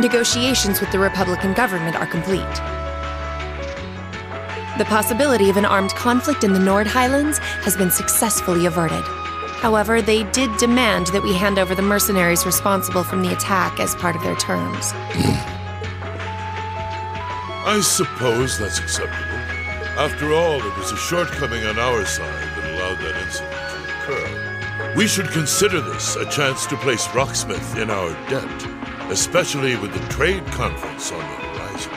Negotiations with the Republican government are complete. The possibility of an armed conflict in the Nord Highlands has been successfully averted. However, they did demand that we hand over the mercenaries responsible from the attack as part of their terms. I suppose that's acceptable. After all, it was a shortcoming on our side that allowed that incident to occur. We should consider this a chance to place Rocksmith in our debt, especially with the trade conference on the horizon.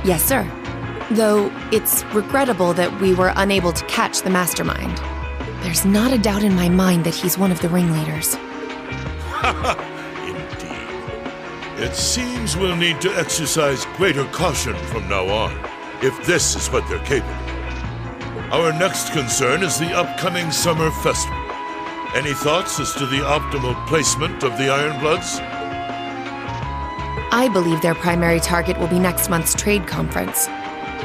Yes, sir. Though it's regrettable that we were unable to catch the mastermind. There's not a doubt in my mind that he's one of the ringleaders. Indeed. It seems we'll need to exercise greater caution from now on, if this is what they're capable of. Our next concern is the upcoming summer festival. Any thoughts as to the optimal placement of the Ironbloods? I believe their primary target will be next month's trade conference.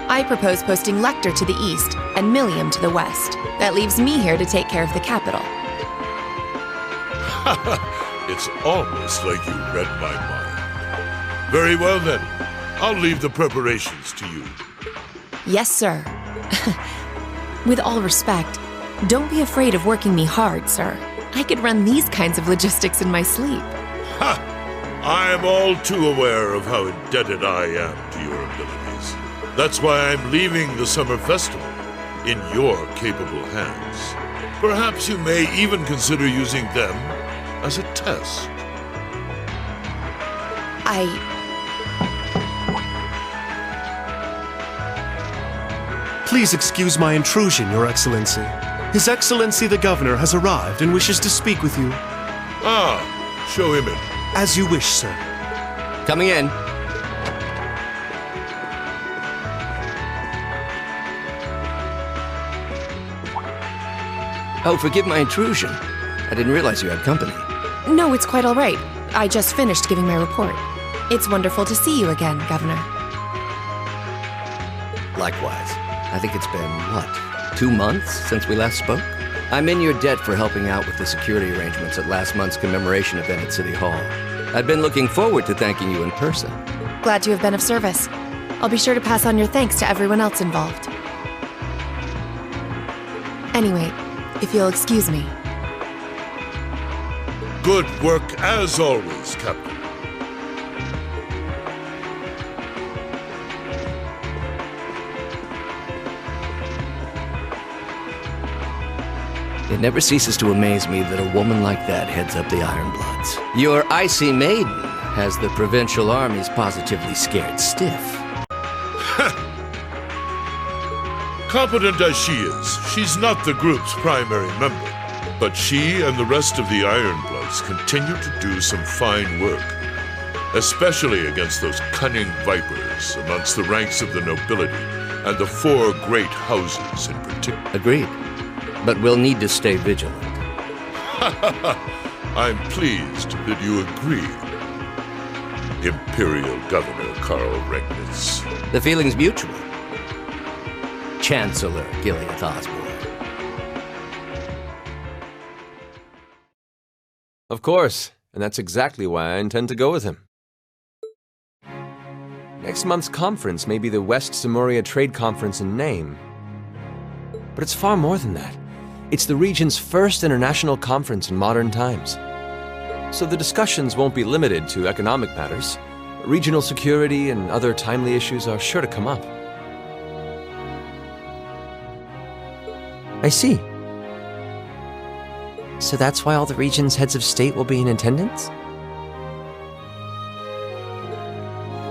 I propose posting Lecter to the east and Millium to the west. That leaves me here to take care of the capital. It's almost like you read my mind. Very well then. I'll leave the preparations to you. Yes, sir. With all respect, don't be afraid of working me hard, sir. I could run these kinds of logistics in my sleep. Ha! I'm all too aware of how indebted I am to your abilities. That's why I'm leaving the summer festival in your capable hands. Perhaps you may even consider using them as a test. Please excuse my intrusion, Your Excellency. His Excellency the Governor has arrived and wishes to speak with you. Ah, show him in. As you wish, sir. Coming in. Oh, forgive my intrusion. I didn't realize you had company. No, it's quite all right. I just finished giving my report. It's wonderful to see you again, Governor. Likewise. I think it's been, what, 2 months since we last spoke? I'm in your debt for helping out with the security arrangements at last month's commemoration event at City Hall. I'd been looking forward to thanking you in person. Glad to have been of service. I'll be sure to pass on your thanks to everyone else involved. Anyway, if you'll excuse me. Good work as always, Captain. It never ceases to amaze me that a woman like that heads up the Ironbloods. Your icy maiden has the provincial armies positively scared stiff. Competent as she is, she's not the group's primary member. But she and the rest of the Ironbloods continue to do some fine work, especially against those cunning vipers amongst the ranks of the nobility and the 4 great houses in particular. Agreed. But we'll need to stay vigilant. I'm pleased that you agree, Imperial Governor Karl Regnitz. The feeling's mutual. Chancellor Gileath Osborne. Of course, and that's exactly why I intend to go with him. Next month's conference may be the West Samuria Trade Conference in name, but it's far more than that. It's the region's first international conference in modern times. So the discussions won't be limited to economic matters. Regional security and other timely issues are sure to come up. I see. So that's why all the region's heads of state will be in attendance?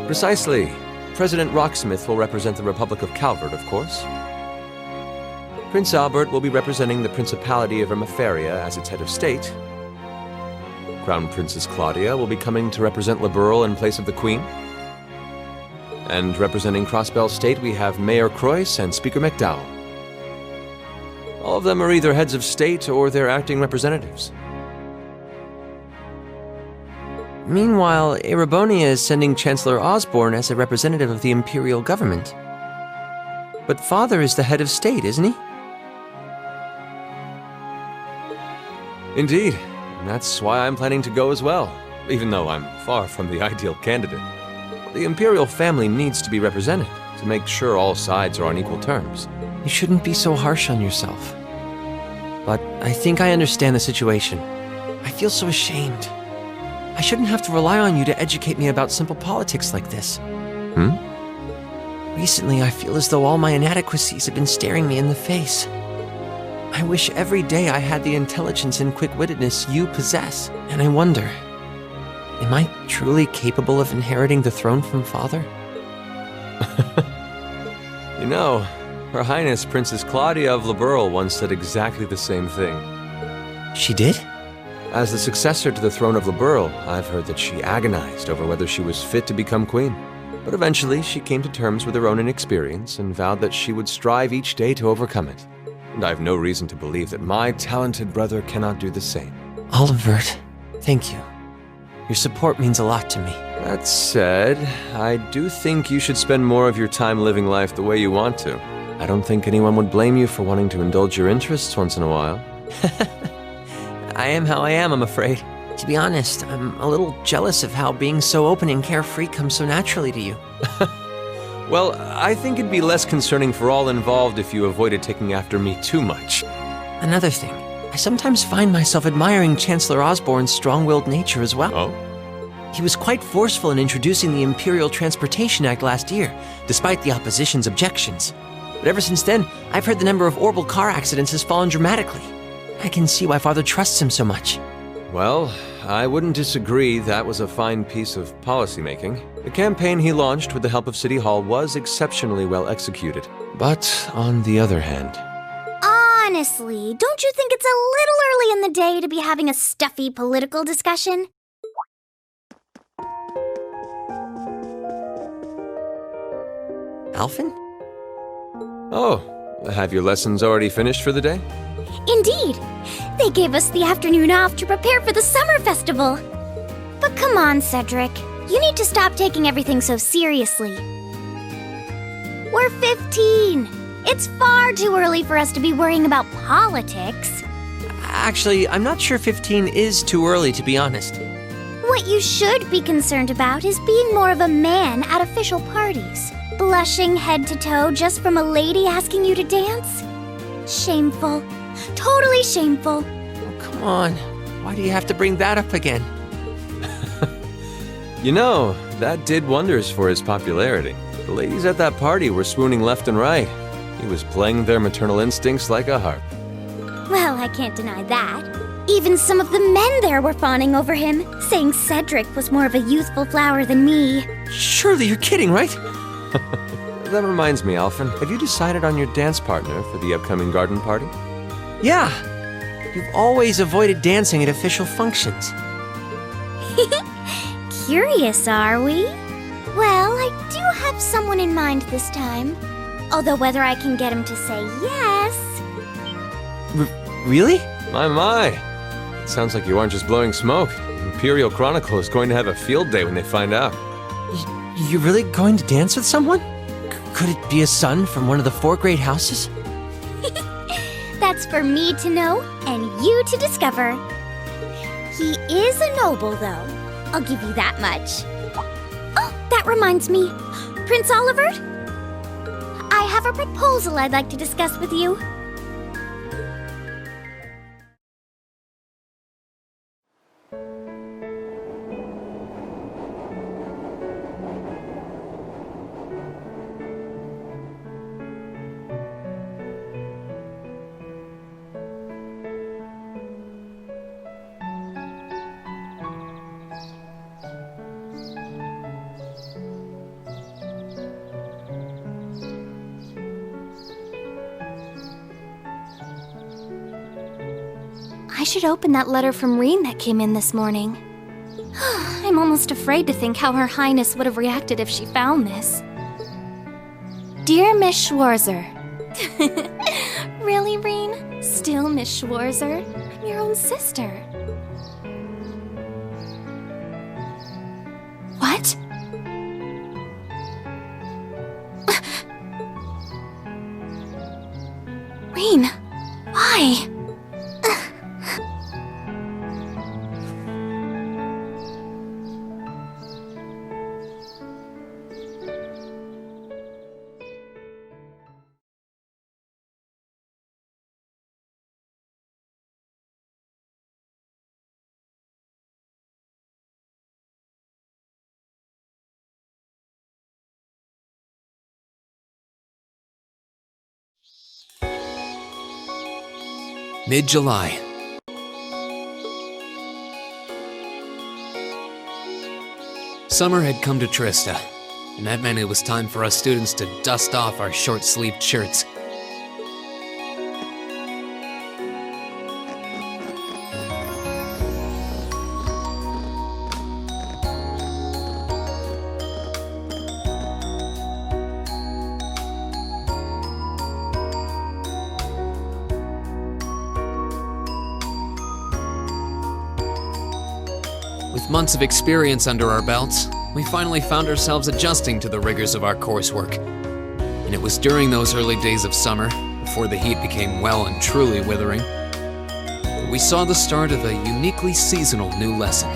Precisely. President Rocksmith will represent the Republic of Calvert, of course. Prince Albert will be representing the Principality of Ermaferia as its head of state. Crown Princess Claudia will be coming to represent Liberal in place of the Queen. And representing Crossbell State, we have Mayor Croyce and Speaker McDowell. All of them are either heads of state or their acting representatives. Meanwhile, Erebonia is sending Chancellor Osborne as a representative of the Imperial government. But Father is the head of state, isn't he? Indeed, and that's why I'm planning to go as well. even though I'm far from the ideal candidate. The Imperial family needs to be represented to make sure all sides are on equal terms. You shouldn't be so harsh on yourself. But I think I understand the situation. I feel so ashamed. I shouldn't have to rely on you to educate me about simple politics like this. Recently, I feel as though all my inadequacies have been staring me in the face. I wish every day I had the intelligence and quick-wittedness you possess, and I wonder, am I truly capable of inheriting the throne from Father? You know, Her Highness Princess Claudia of Liberl once said exactly the same thing. She did? As the successor to the throne of Liberl, I've heard that she agonized over whether she was fit to become queen. But eventually, she came to terms with her own inexperience and vowed that she would strive each day to overcome it. And I have no reason to believe that my talented brother cannot do the same. Olivert, thank you. Your support means a lot to me. That said, I do think you should spend more of your time living life the way you want to. I don't think anyone would blame you for wanting to indulge your interests once in a while. I am how I am, I'm afraid. To be honest, I'm a little jealous of how being so open and carefree comes so naturally to you. Well, I think it'd be less concerning for all involved if you avoided taking after me too much. Another thing, I sometimes find myself admiring Chancellor Osborne's strong-willed nature as well. Oh? He was quite forceful in introducing the Imperial Transportation Act last year, despite the opposition's objections. But ever since then, I've heard the number of orbital car accidents has fallen dramatically. I can see why Father trusts him so much. Well, I wouldn't disagree that was a fine piece of policymaking. The campaign he launched with the help of City Hall was exceptionally well executed. But on the other hand... Honestly, don't you think it's a little early in the day to be having a stuffy political discussion? Alphen? Oh, have your lessons already finished for the day? Indeed. They gave us the afternoon off to prepare for the summer festival. But come on, Cedric. You need to stop taking everything so seriously. We're 15. It's far too early for us to be worrying about politics. Actually, I'm not sure 15 is too early, to be honest. What you should be concerned about is being more of a man at official parties. Blushing head to toe just from a lady asking you to dance? Shameful. Totally shameful. Oh, come on. Why do you have to bring that up again? You know, that did wonders for his popularity. The ladies at that party were swooning left and right. He was playing their maternal instincts like a harp. Well, I can't deny that. Even some of the men there were fawning over him, saying Cedric was more of a youthful flower than me. Surely you're kidding, right? That reminds me, Alphen, have you decided on your dance partner for the upcoming garden party? Yeah. You've always avoided dancing at official functions. Curious, are we? Well, I do have someone in mind this time. Although whether I can get him to say yes... Really? My. It sounds like you aren't just blowing smoke. Imperial Chronicle is going to have a field day when they find out. You're really going to dance with someone? Could it be a son from one of the 4 great houses? That's for me to know and you to discover. He is a noble, though. I'll give you that much. Oh, that reminds me. Prince Olivert? I have a proposal I'd like to discuss with you. I should open that letter from Reen that came in this morning. I'm almost afraid to think how Her Highness would have reacted if she found this. Dear Miss Schwarzer. Really, Reen? Still Miss Schwarzer? I'm your own sister. What? Reen, why? Mid-July. Summer had come to Trista, and that meant it was time for us students to dust off our short-sleeved shirts. With months of experience under our belts, we finally found ourselves adjusting to the rigors of our coursework. And it was during those early days of summer, before the heat became well and truly withering, that we saw the start of a uniquely seasonal new lesson.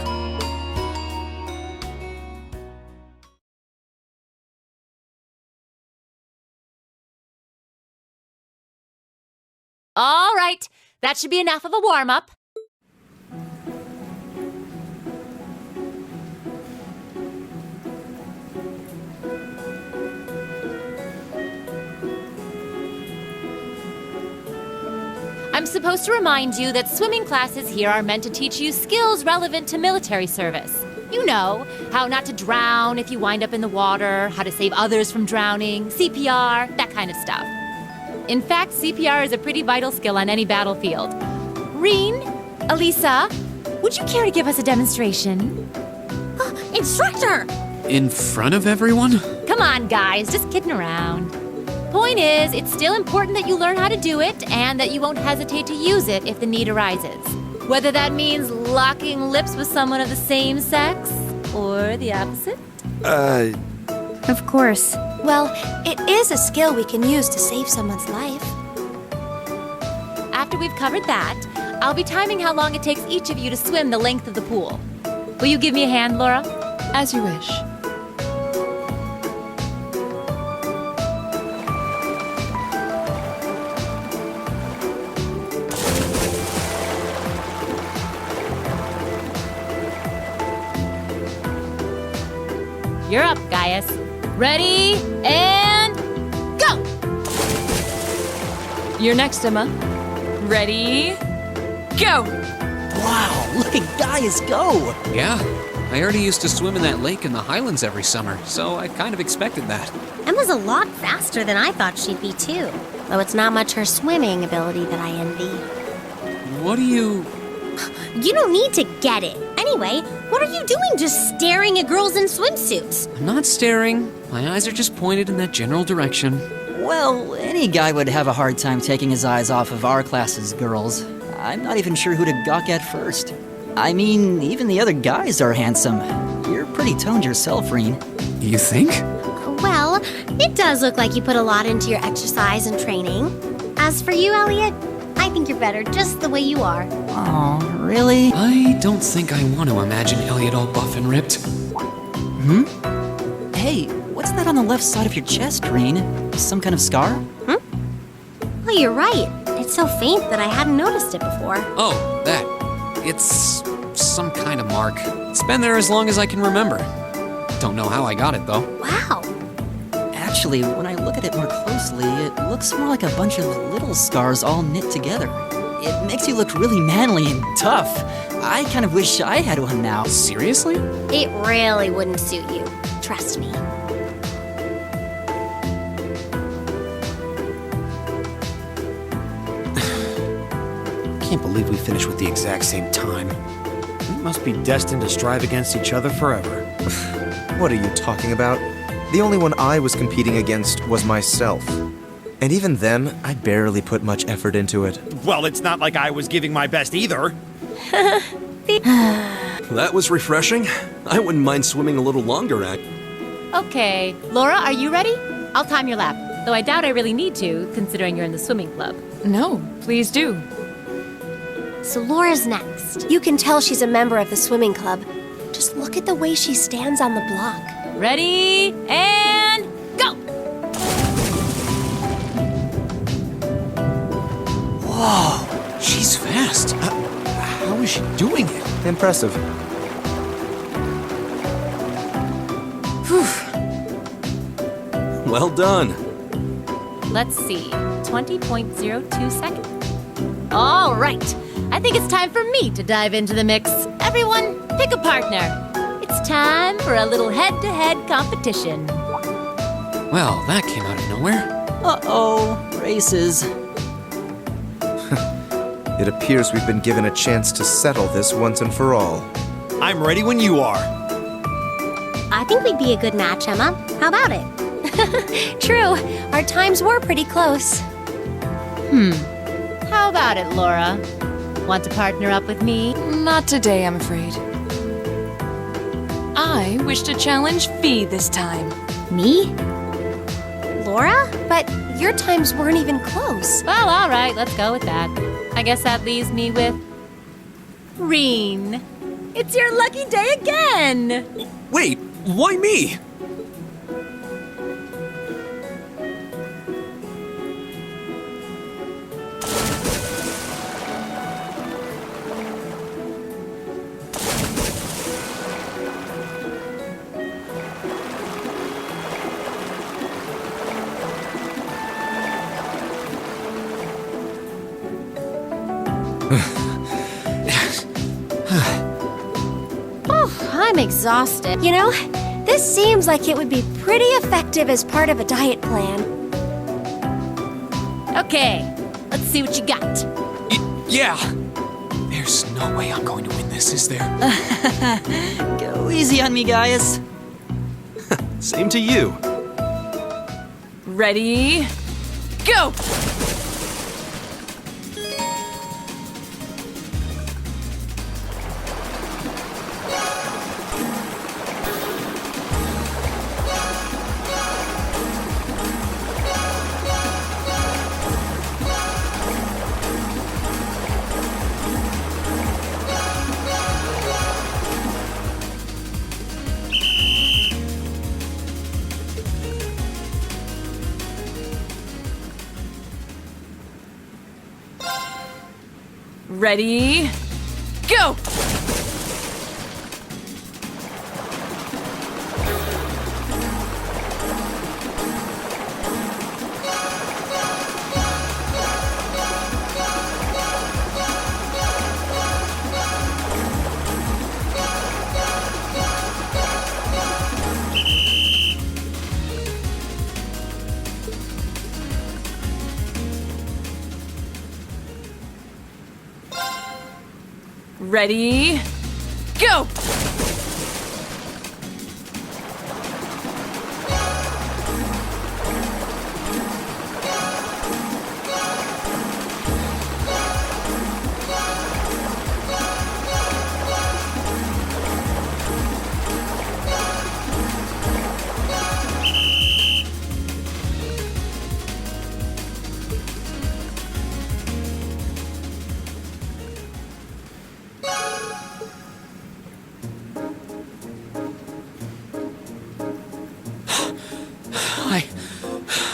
All right, that should be enough of a warm-up. I'm supposed to remind you that swimming classes here are meant to teach you skills relevant to military service. You know, how not to drown if you wind up in the water, how to save others from drowning, CPR, that kind of stuff. In fact, CPR is a pretty vital skill on any battlefield. Reen, Elisa, would you care to give us a demonstration? Instructor! In front of everyone? Come on, guys, just kidding around. Point is, it's still important that you learn how to do it and that you won't hesitate to use it if the need arises. Whether that means locking lips with someone of the same sex or the opposite. Of course. Well, it is a skill we can use to save someone's life. After we've covered that, I'll be timing how long it takes each of you to swim the length of the pool. Will you give me a hand, Laura? As you wish. You're up, Gaius. Ready, and go! You're next, Emma. Ready, go! Wow, look at Gaius go! Yeah, I already used to swim in that lake in the Highlands every summer, so I kind of expected that. Emma's a lot faster than I thought she'd be, too. Though it's not much her swimming ability that I envy. What do you... You don't need to get it. Anyway, what are you doing just staring at girls in swimsuits? I'm not staring. My eyes are just pointed in that general direction. Well, any guy would have a hard time taking his eyes off of our class's girls. I'm not even sure who to gawk at first. I mean, even the other guys are handsome. You're pretty toned yourself, Reen. You think? Well, it does look like you put a lot into your exercise and training. As for you, Elliot, I think you're better just the way you are. Oh, really? I don't think I want to imagine Elliot all buff and ripped. Hey, what's that on the left side of your chest, Reen? Some kind of scar? Well, you're right. It's so faint that I hadn't noticed it before. Oh, that. It's some kind of mark. It's been there as long as I can remember. Don't know how I got it, though. Wow. Actually, when I look at it more closely, it looks more like a bunch of little scars all knit together. It makes you look really manly and tough. I kind of wish I had one now. Seriously? It really wouldn't suit you. Trust me. Can't believe we finished with the exact same time. We must be destined to strive against each other forever. What are you talking about? The only one I was competing against was myself. And even then, I barely put much effort into it. Well, it's not like I was giving my best either. That was refreshing. I wouldn't mind swimming a little longer, Okay, Laura, are you ready? I'll time your lap, though I doubt I really need to, considering you're in the swimming club. No, please do. So Laura's next. You can tell she's a member of the swimming club. Just look at the way she stands on the block. Ready, and go! Whoa, she's fast. How is she doing it? Impressive. Well done. Let's see, 20.02 seconds. All right. I think it's time for me to dive into the mix. Everyone, pick a partner. It's time for a little head-to-head competition. Well, that came out of nowhere. Uh-oh, races. It appears we've been given a chance to settle this once and for all. I'm ready when you are. I think we'd be a good match, Emma. How about it? True, our times were pretty close. How about it, Laura? Want to partner up with me? Not today, I'm afraid. I wish to challenge Fee this time. Me? Laura? But your times weren't even close. Well, all right, let's go with that. I guess that leaves me with Reen. It's your lucky day again! Wait, why me? I'm exhausted. You know, this seems like it would be pretty effective as part of a diet plan. Okay, let's see what you got. Yeah! There's no way I'm going to win this, is there? Go easy on me, guys. Same to you. Ready? Go! Ready? Go! Ready? Go!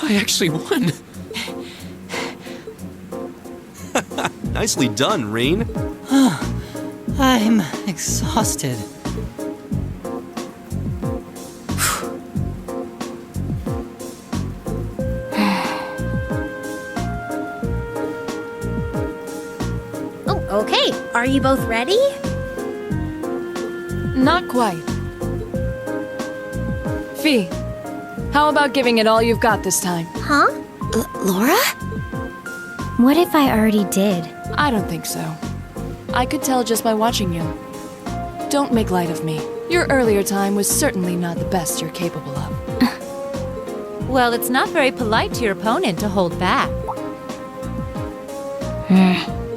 I actually won. Nicely done, Reen. I'm exhausted. Oh, okay. Are you both ready? Not quite. Fee, how about giving it all you've got this time? Huh? Laura? What if I already did? I don't think so. I could tell just by watching you. Don't make light of me. Your earlier time was certainly not the best you're capable of. Well, it's not very polite to your opponent to hold back.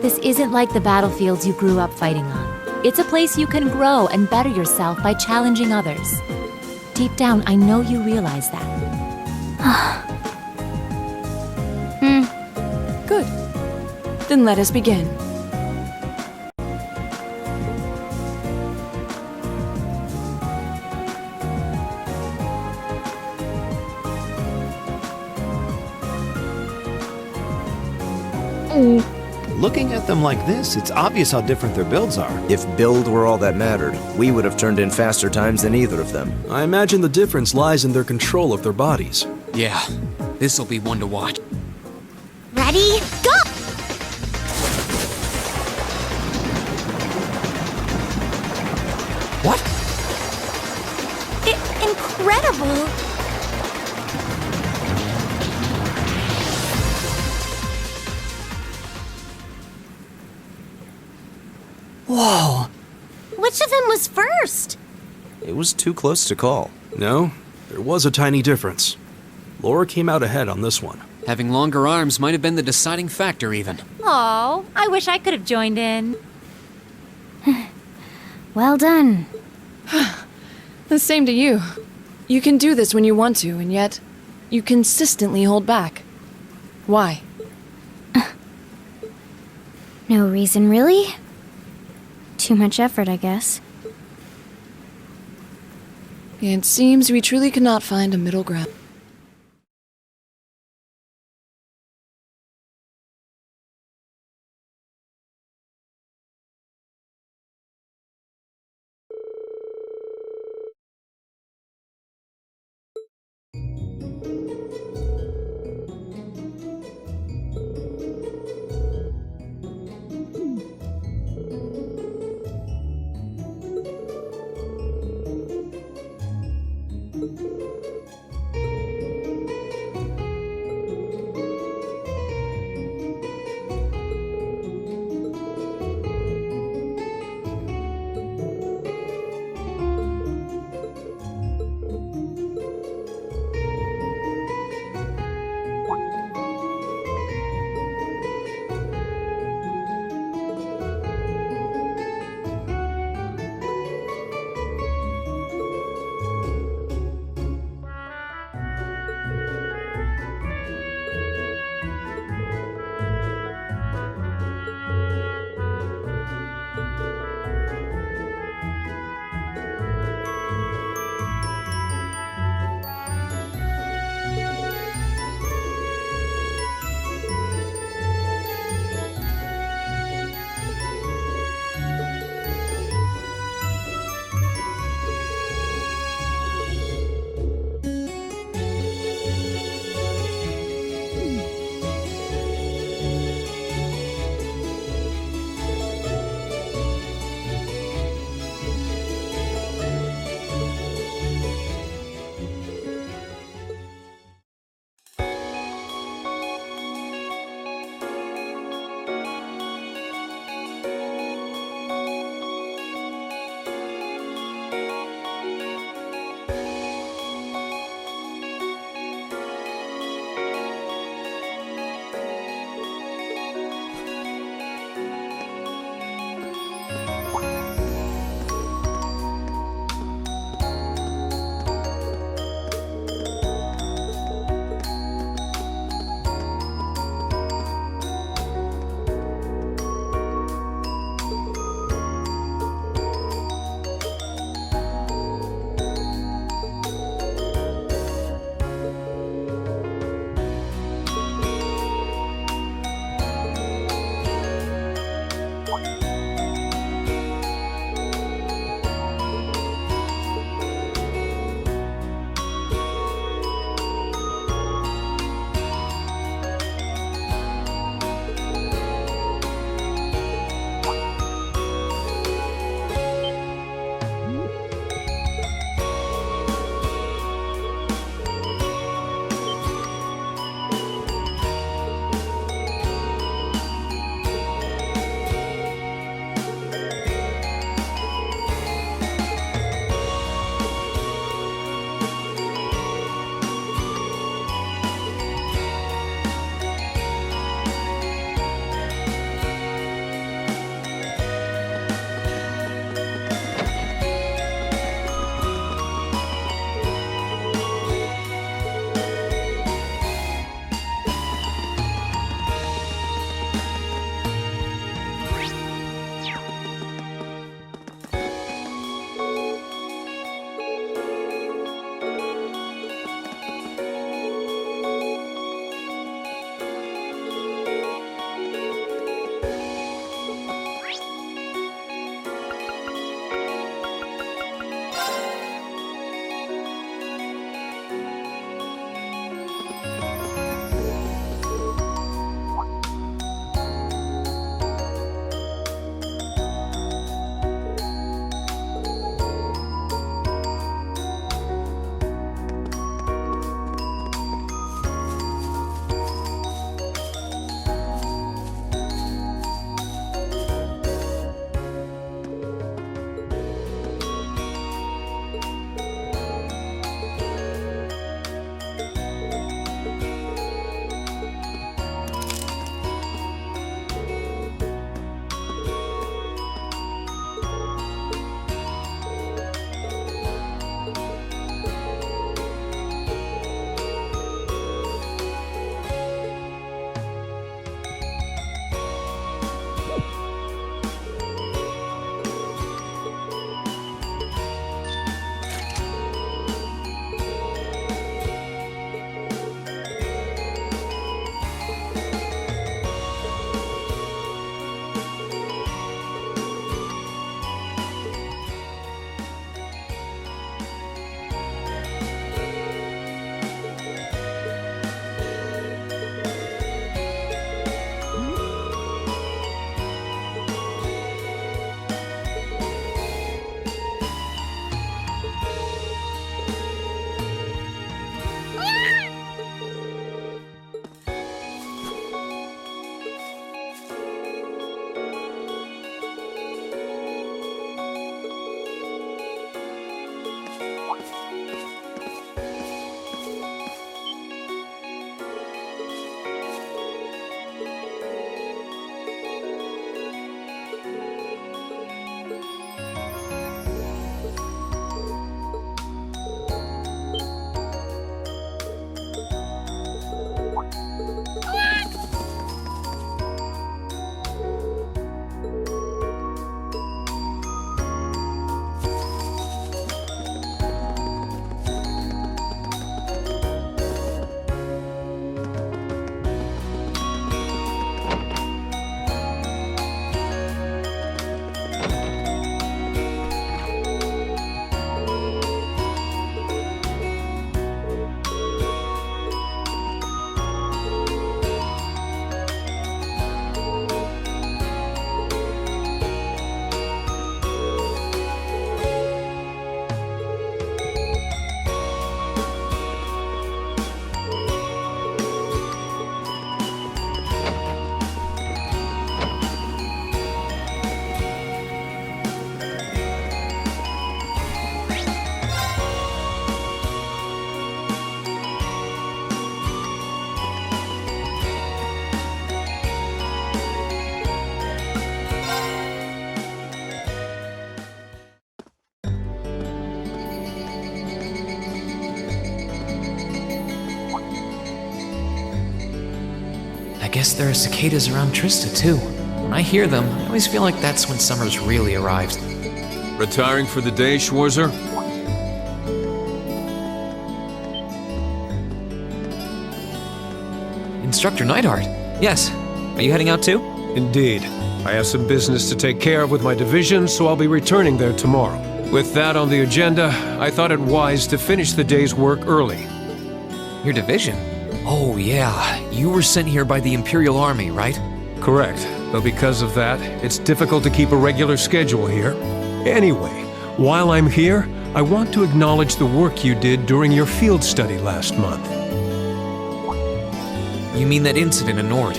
This isn't like the battlefields you grew up fighting on. It's a place you can grow and better yourself by challenging others. Deep down, I know you realize that. Good. Then let us begin. Looking at them like this, it's obvious how different their builds are. If build were all that mattered, we would have turned in faster times than either of them. I imagine the difference lies in their control of their bodies. Yeah, this'll be one to watch. Ready? Go! What? Incredible! Whoa! Which of them was first? It was too close to call. No, there was a tiny difference. Laura came out ahead on this one. Having longer arms might have been the deciding factor, even. Oh, I wish I could have joined in. Well done. The same to you. You can do this when you want to, and yet you consistently hold back. Why? No reason, really? Too much effort, I guess. It seems we truly cannot find a middle ground. I guess there are cicadas around Trista, too. When I hear them, I always feel like that's when summer's really arrived. Retiring for the day, Schwarzer? Instructor Neidhart. Yes. Are you heading out too? Indeed. I have some business to take care of with my division, so I'll be returning there tomorrow. With that on the agenda, I thought it wise to finish the day's work early. Your division? Oh, yeah. You were sent here by the Imperial Army, right? Correct. Though because of that, it's difficult to keep a regular schedule here. Anyway, while I'm here, I want to acknowledge the work you did during your field study last month. You mean that incident in Nord?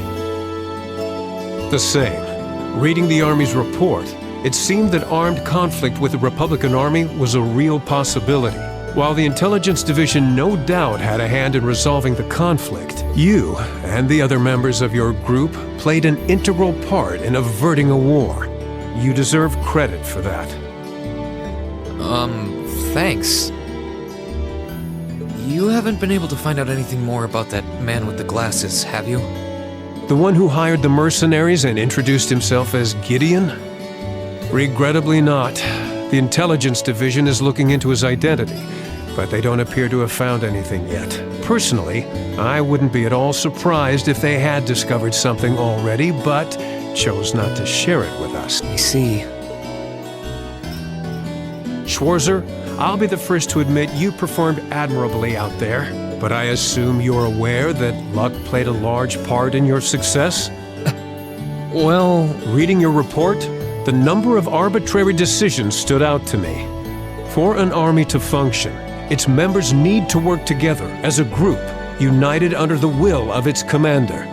The same. Reading the Army's report, it seemed that armed conflict with the Republican Army was a real possibility. While the Intelligence Division no doubt had a hand in resolving the conflict, you and the other members of your group played an integral part in averting a war. You deserve credit for that. Thanks. You haven't been able to find out anything more about that man with the glasses, have you? The one who hired the mercenaries and introduced himself as Gideon? Regrettably not. The Intelligence Division is looking into his identity, but they don't appear to have found anything yet. Personally, I wouldn't be at all surprised if they had discovered something already, but chose not to share it with us. I see. Schwarzer, I'll be the first to admit you performed admirably out there, but I assume you're aware that luck played a large part in your success? Well, reading your report, the number of arbitrary decisions stood out to me. For an army to function, its members need to work together as a group, united under the will of its commander.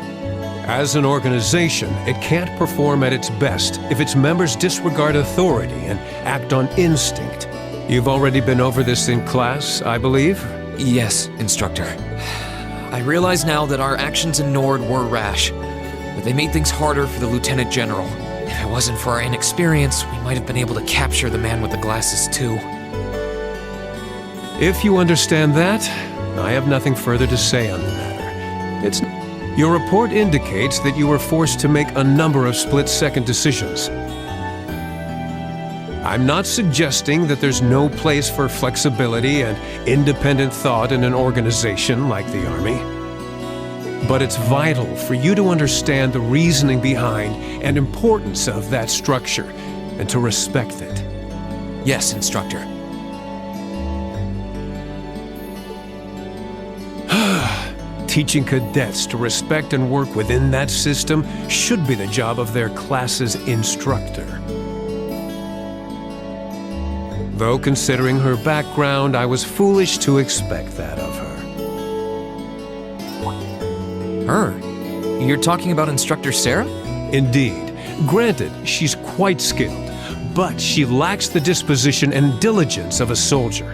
As an organization, it can't perform at its best if its members disregard authority and act on instinct. You've already been over this in class, I believe? Yes, Instructor. I realize now that our actions in Nord were rash, but they made things harder for the Lieutenant General. If it wasn't for our inexperience, we might have been able to capture the man with the glasses too. If you understand that, I have nothing further to say on the matter. Your report indicates that you were forced to make a number of split-second decisions. I'm not suggesting that there's no place for flexibility and independent thought in an organization like the Army. But it's vital for you to understand the reasoning behind and importance of that structure, and to respect it. Yes, Instructor. Teaching cadets to respect and work within that system should be the job of their class's instructor. Though considering her background, I was foolish to expect that of her. Her? You're talking about Instructor Sarah? Indeed. Granted, she's quite skilled, but she lacks the disposition and diligence of a soldier.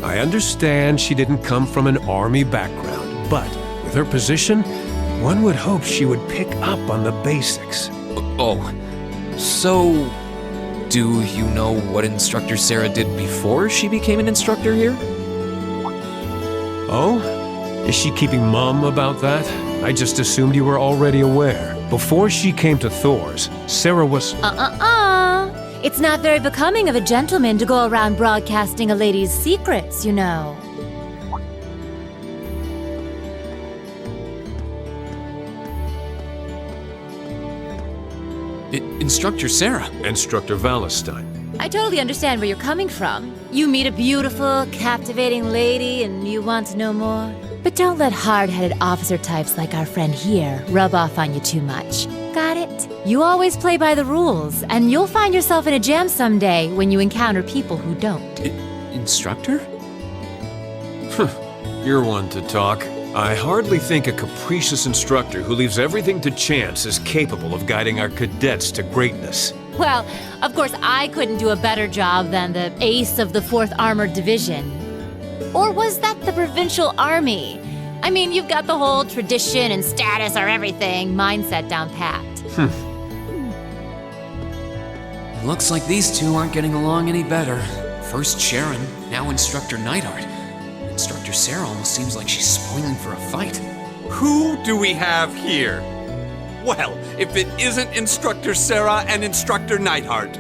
I understand she didn't come from an Army background, but with her position, one would hope she would pick up on the basics. Oh, so do you know what Instructor Sarah did before she became an instructor here? Oh? Is she keeping mum about that? I just assumed you were already aware. Before she came to Thor's, Sarah was... It's not very becoming of a gentleman to go around broadcasting a lady's secrets, you know. Instructor Sarah. Instructor Valentine. I totally understand where you're coming from. You meet a beautiful, captivating lady and you want to know more. But don't let hard-headed officer types like our friend here rub off on you too much. Got it? You always play by the rules, and you'll find yourself in a jam someday when you encounter people who don't. Instructor? You're one to talk. I hardly think a capricious instructor who leaves everything to chance is capable of guiding our cadets to greatness. Well, of course, I couldn't do a better job than the ace of the 4th Armored Division. Or was that the Provincial Army? I mean, you've got the whole tradition and status are everything mindset down pat. Looks like these two aren't getting along any better. First Sharon, now Instructor Neidhart. Instructor Sarah almost seems like she's spoiling for a fight. Who do we have here? Well, if it isn't Instructor Sarah and Instructor Neidhart.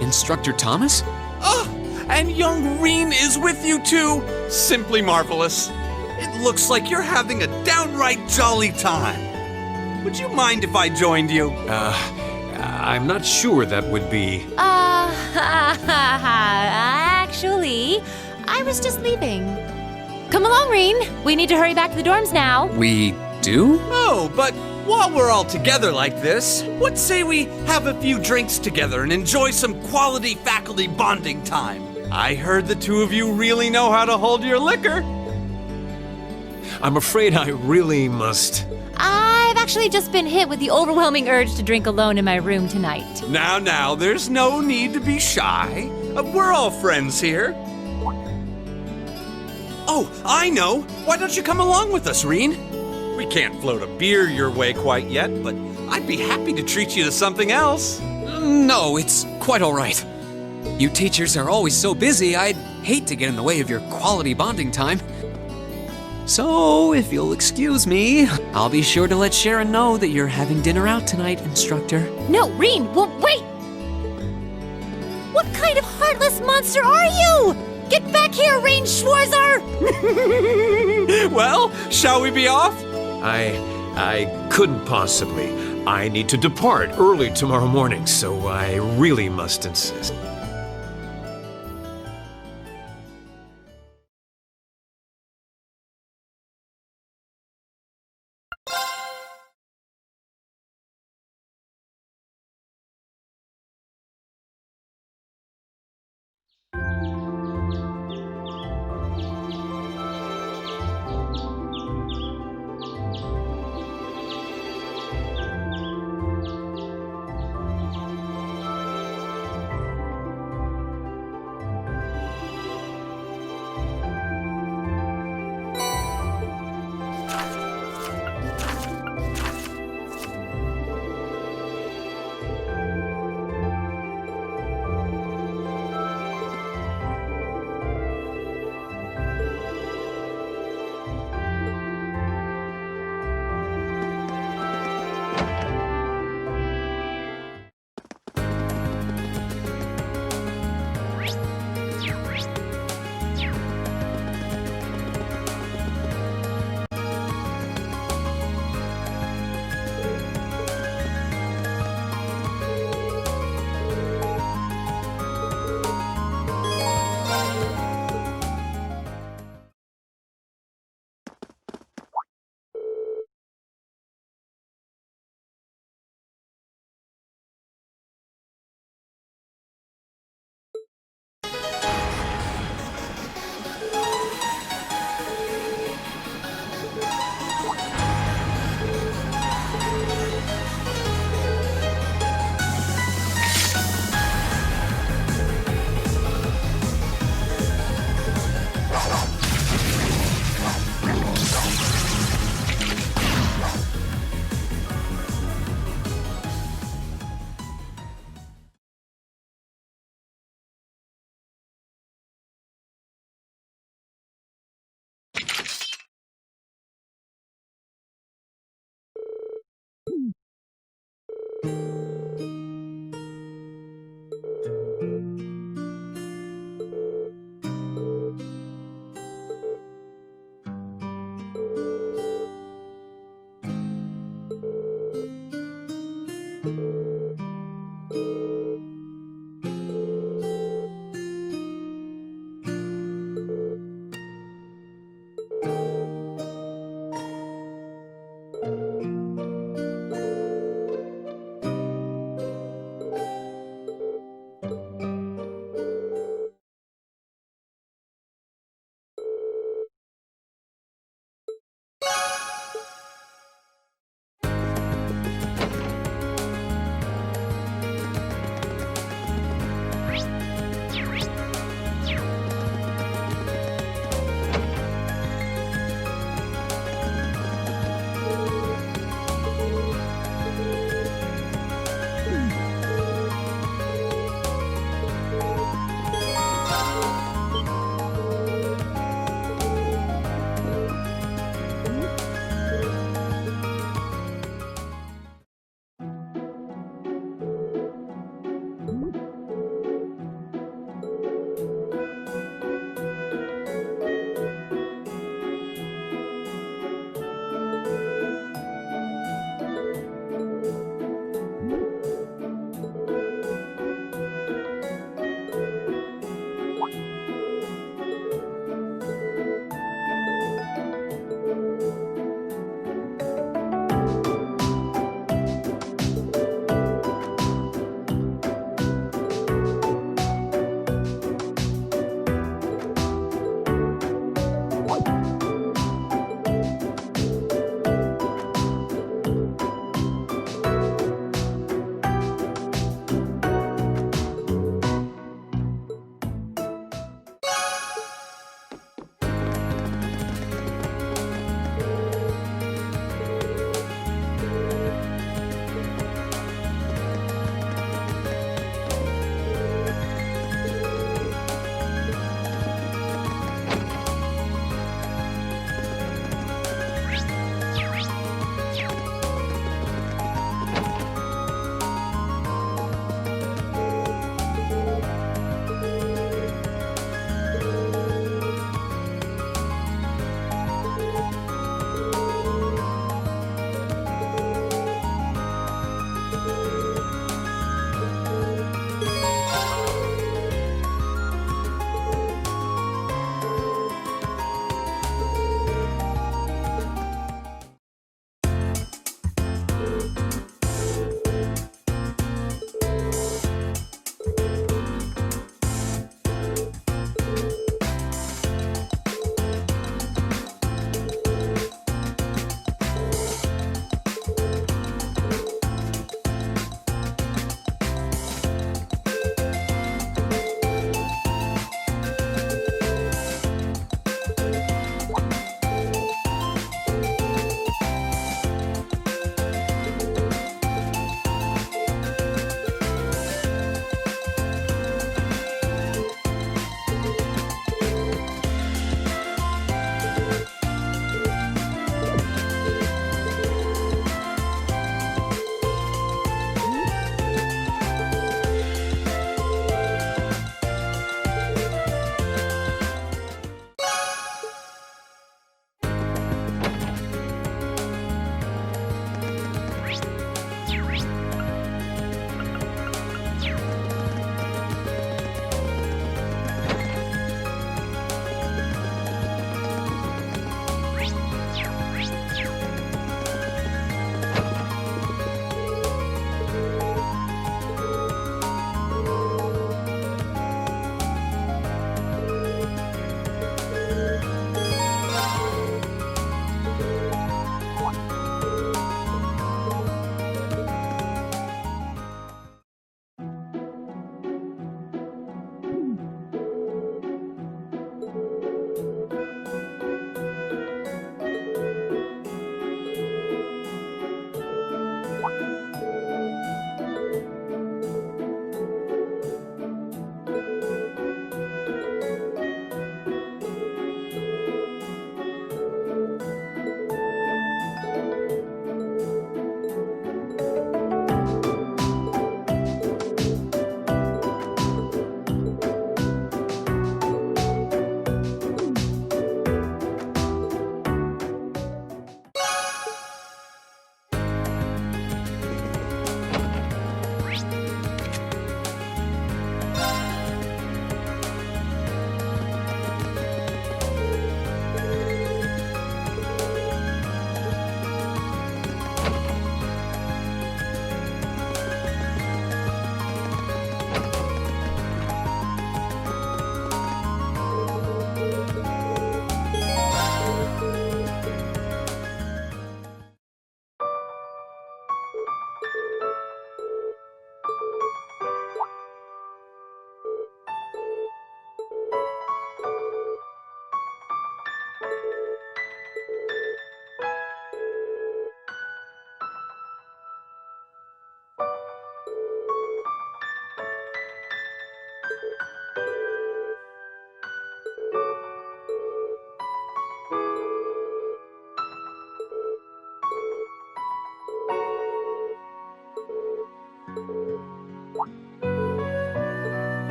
Instructor Thomas? Oh, and young Reen is with you too. Simply marvelous. It looks like you're having a downright jolly time. Would you mind if I joined you? I'm not sure that would be... Actually, I was just leaving. Come along, Reen. We need to hurry back to the dorms now. We do? Oh, but while we're all together like this, what say we have a few drinks together and enjoy some quality faculty bonding time? I heard the two of you really know how to hold your liquor. I'm afraid I really must... I've actually just been hit with the overwhelming urge to drink alone in my room tonight. Now, there's no need to be shy. We're all friends here. Oh, I know. Why don't you come along with us, Reen? We can't float a beer your way quite yet, but I'd be happy to treat you to something else. No, it's quite all right. You teachers are always so busy, I'd hate to get in the way of your quality bonding time. So, if you'll excuse me, I'll be sure to let Sharon know that you're having dinner out tonight, Instructor. No, Reen, wait! What kind of heartless monster are you? Get back here, Reen Schwarzer! Well, shall we be off? I couldn't possibly. I need to depart early tomorrow morning, so I really must insist.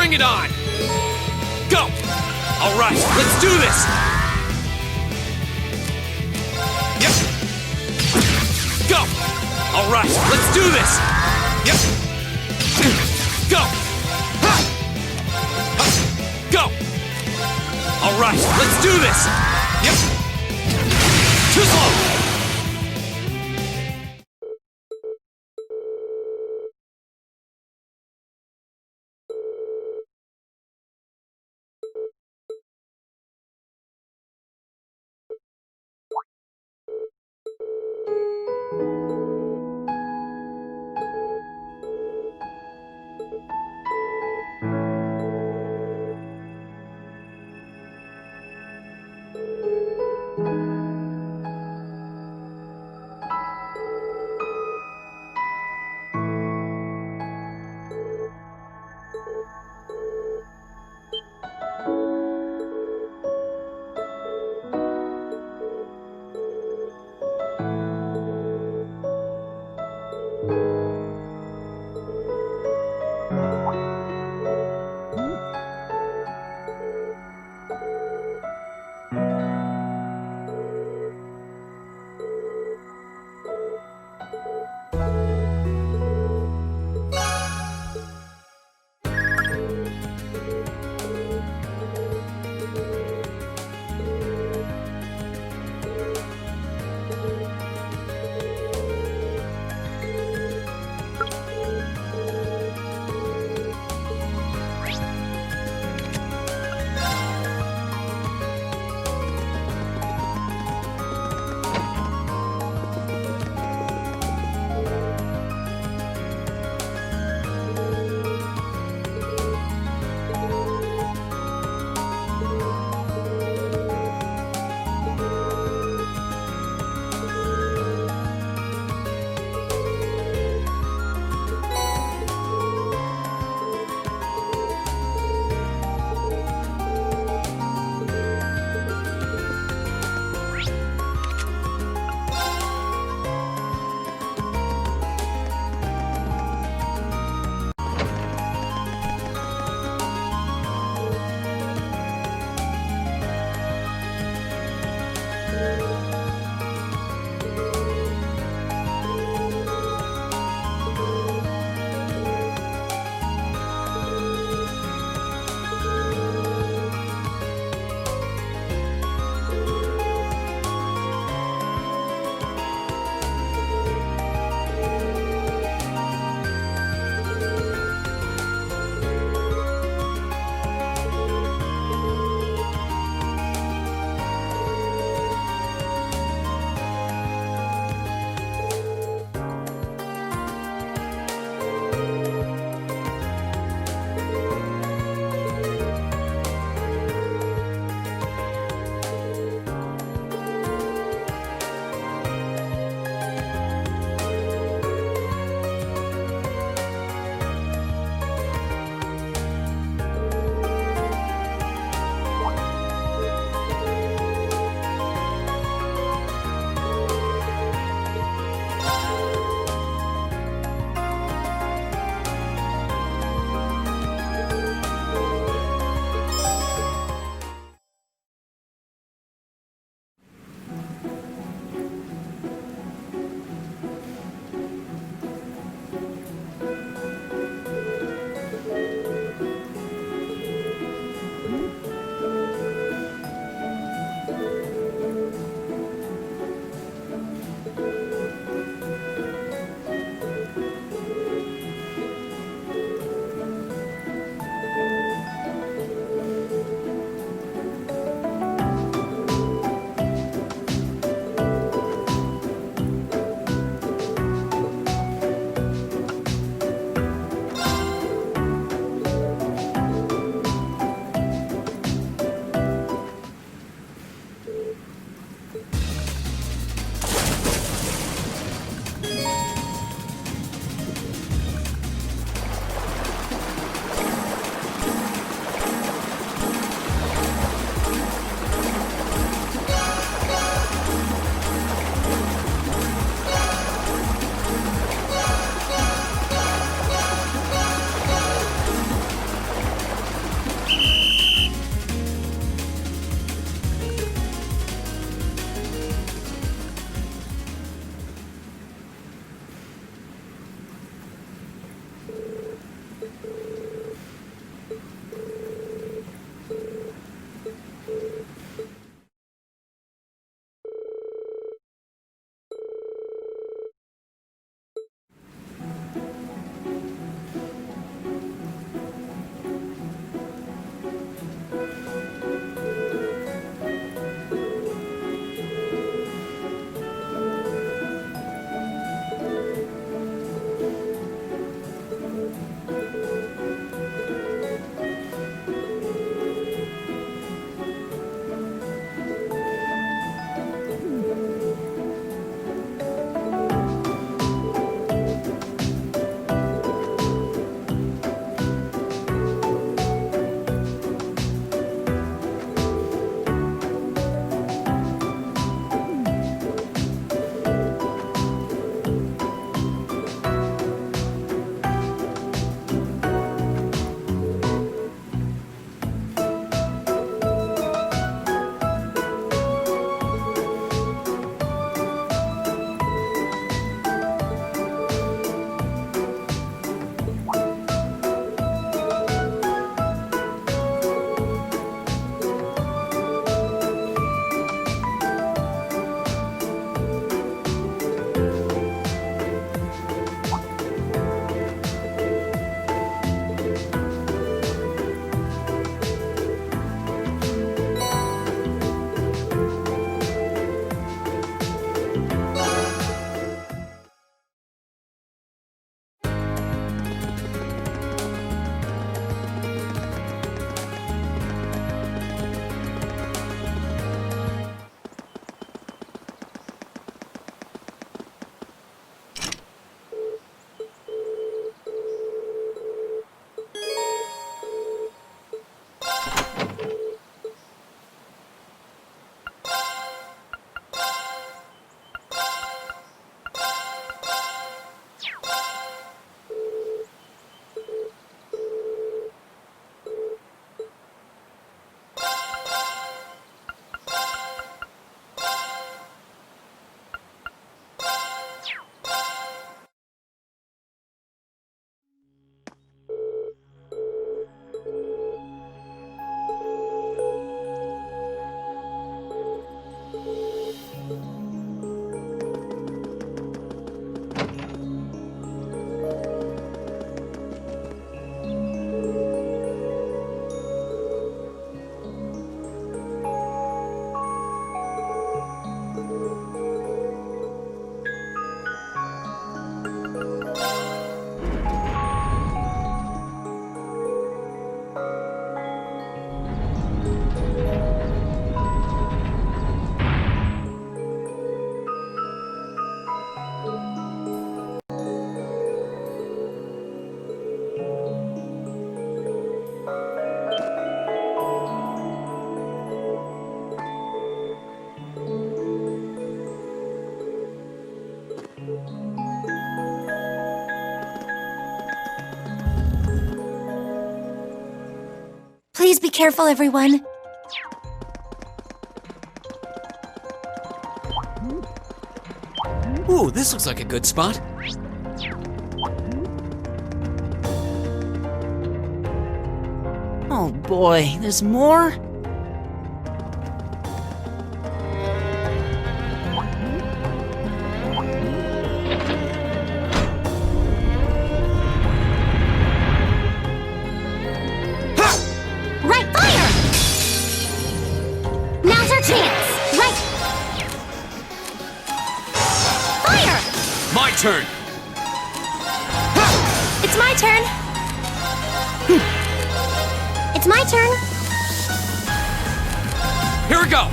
Bring it on! Go! All right, let's do this! Yep. Go! All right, let's do this! Yep. Go! Ha! Ha! Go! All right, let's do this! Yep. Too slow! Please be careful, everyone. Ooh, this looks like a good spot. Oh boy, there's more? Right, fire! Now's our chance! Right! Fire! My turn! It's my turn. It's my turn. Here we go!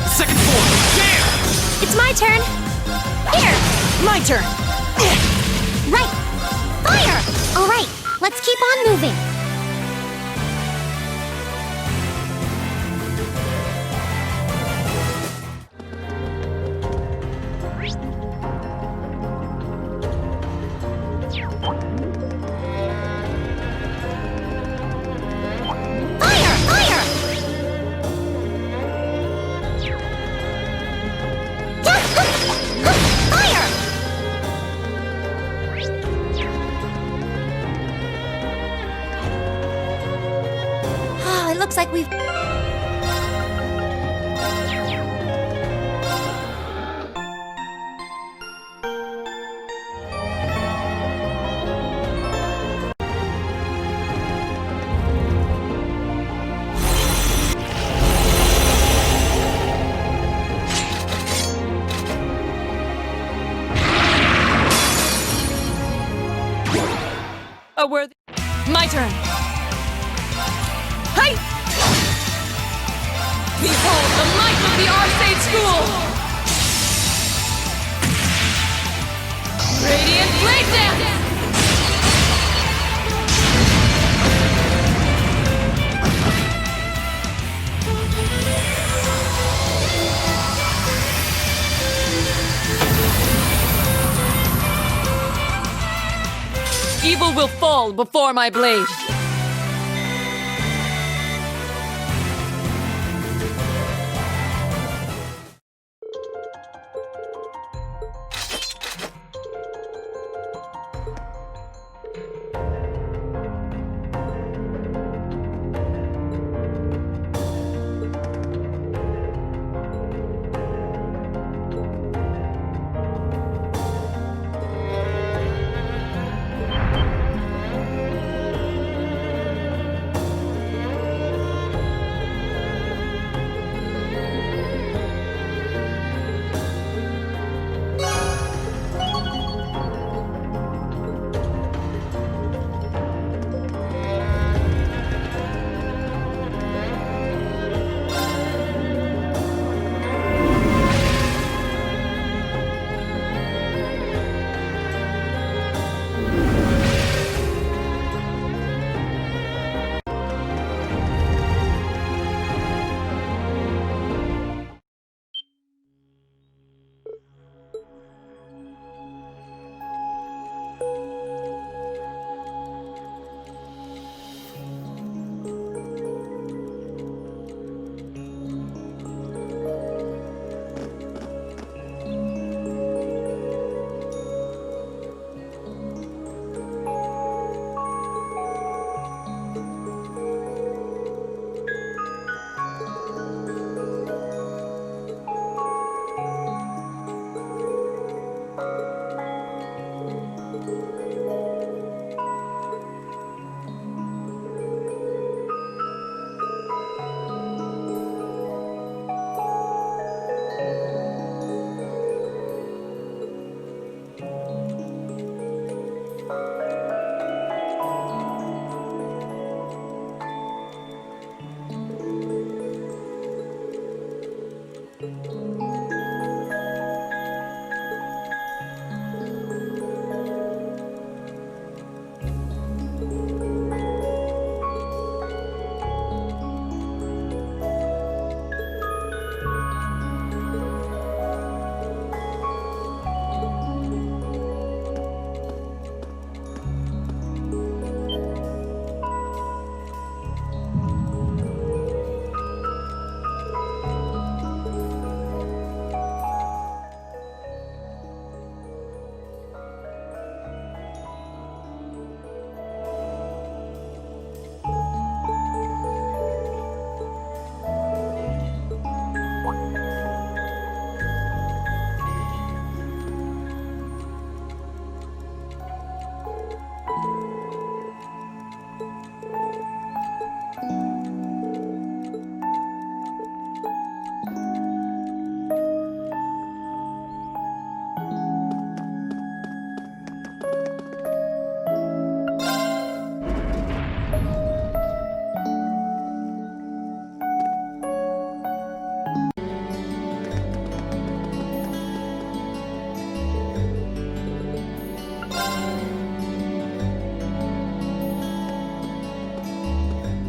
Second form! Damn! It's my turn. Here. My turn! Right! Fire! Alright, let's keep on moving. Fire! Fire! Fire! Oh, it looks like we've... A worthy. My turn. Hey! Behold the might of the Arcade School! Radiant Blade Dance! Evil will fall before my blade.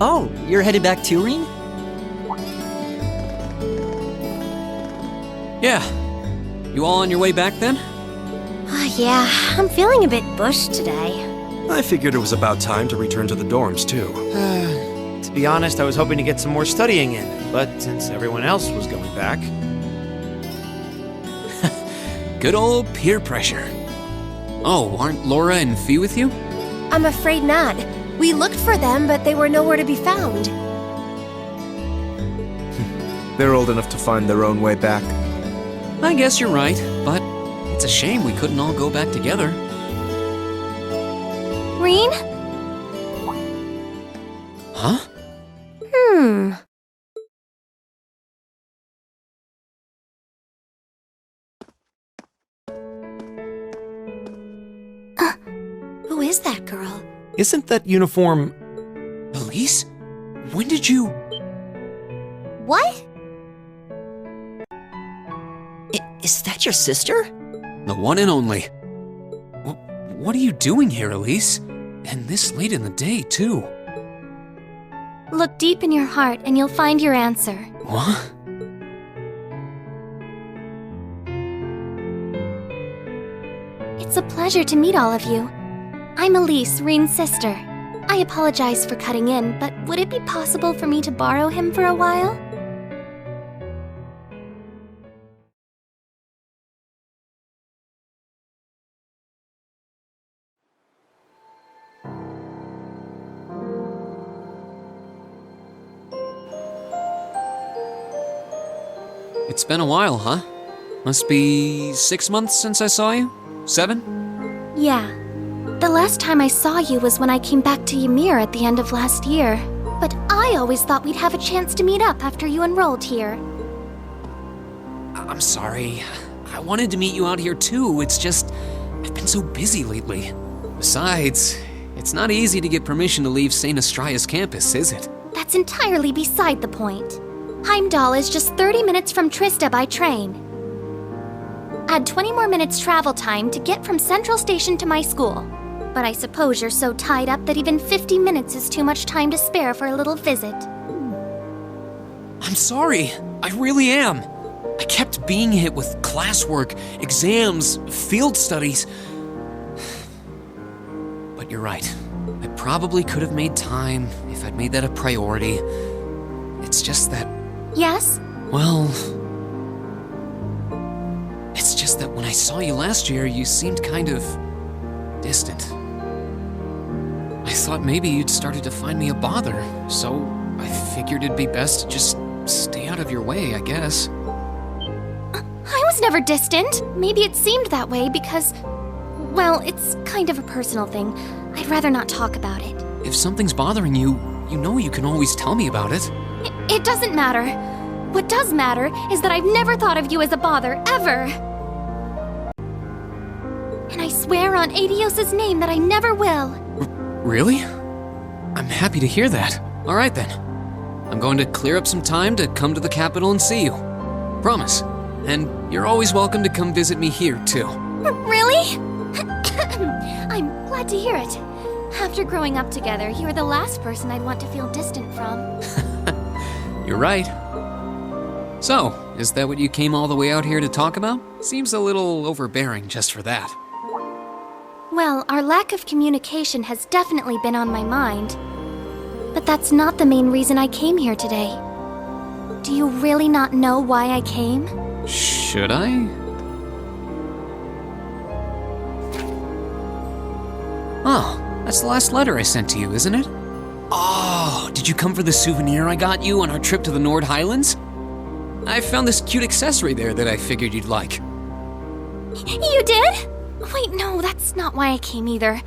Oh, you're headed back to Reen? Yeah. You all on your way back then? Yeah, I'm feeling a bit bushed today. I figured it was about time to return to the dorms, too. To be honest, I was hoping to get some more studying in, but since everyone else was going back... Good old peer pressure. Oh, aren't Laura and Fee with you? I'm afraid not. We looked for them, but they were nowhere to be found. They're old enough to find their own way back. I guess you're right, but it's a shame we couldn't all go back together. Reen? Huh? Who is that girl? Isn't that uniform... Elise? When did you... What? Is that your sister? The one and only. What are you doing here, Elise? And this late in the day, too. Look deep in your heart and you'll find your answer. What? It's a pleasure to meet all of you. I'm Elise, Reen's sister. I apologize for cutting in, but would it be possible for me to borrow him for a while? It's been a while, huh? Must be 6 months since I saw you? 7? Yeah. The last time I saw you was when I came back to Ymir at the end of last year. But I always thought we'd have a chance to meet up after you enrolled here. I'm sorry. I wanted to meet you out here too. It's just, I've been so busy lately. Besides, it's not easy to get permission to leave St. Astraea's campus, is it? That's entirely beside the point. Heimdallr is just 30 minutes from Trista by train. Add 20 more minutes travel time to get from Central Station to my school. But I suppose you're so tied up that even 50 minutes is too much time to spare for a little visit. I'm sorry. I really am. I kept being hit with classwork, exams, field studies. But you're right. I probably could have made time if I'd made that a priority. It's just that... Yes? Well... It's just that when I saw you last year, you seemed kind of... distant. I thought maybe you'd started to find me a bother, so I figured it'd be best to just stay out of your way, I guess. I was never distant. Maybe it seemed that way because... well, it's kind of a personal thing. I'd rather not talk about it. If something's bothering you, you know you can always tell me about it. It doesn't matter. What does matter is that I've never thought of you as a bother, ever. And I swear on Adios's name that I never will. Really? I'm happy to hear that. All right then. I'm going to clear up some time to come to the capital and see you. Promise. And you're always welcome to come visit me here, too. Really? I'm glad to hear it. After growing up together, you're the last person I'd want to feel distant from. You're right. So, is that what you came all the way out here to talk about? Seems a little overbearing just for that. Well, our lack of communication has definitely been on my mind. But that's not the main reason I came here today. Do you really not know why I came? Should I? Oh, that's the last letter I sent to you, isn't it? Oh, did you come for the souvenir I got you on our trip to the Nord Highlands? I found this cute accessory there that I figured you'd like. You did? Wait, no, that's not why I came either.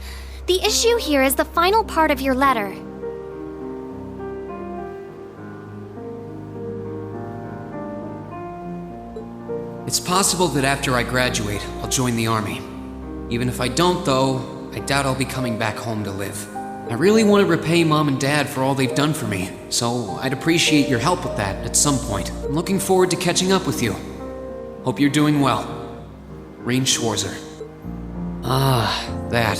The issue here is the final part of your letter. It's possible that after I graduate, I'll join the army. Even if I don't, though, I doubt I'll be coming back home to live. I really want to repay Mom and Dad for all they've done for me, so I'd appreciate your help with that at some point. I'm looking forward to catching up with you. Hope you're doing well. Reen Schwarzer. Ah, that.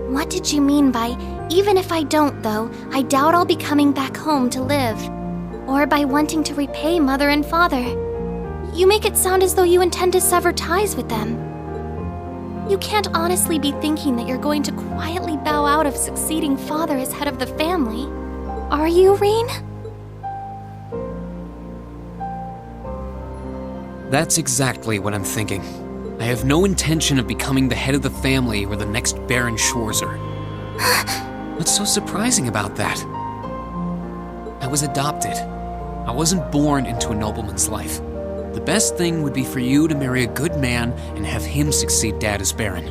What did you mean by, even if I don't, though, I doubt I'll be coming back home to live? Or by wanting to repay Mother and Father? You make it sound as though you intend to sever ties with them. You can't honestly be thinking that you're going to quietly bow out of succeeding Father as head of the family. Are you, Rean? That's exactly what I'm thinking. I have no intention of becoming the head of the family or the next Baron Schwarzer. What's so surprising about that? I was adopted. I wasn't born into a nobleman's life. The best thing would be for you to marry a good man and have him succeed Dad as Baron.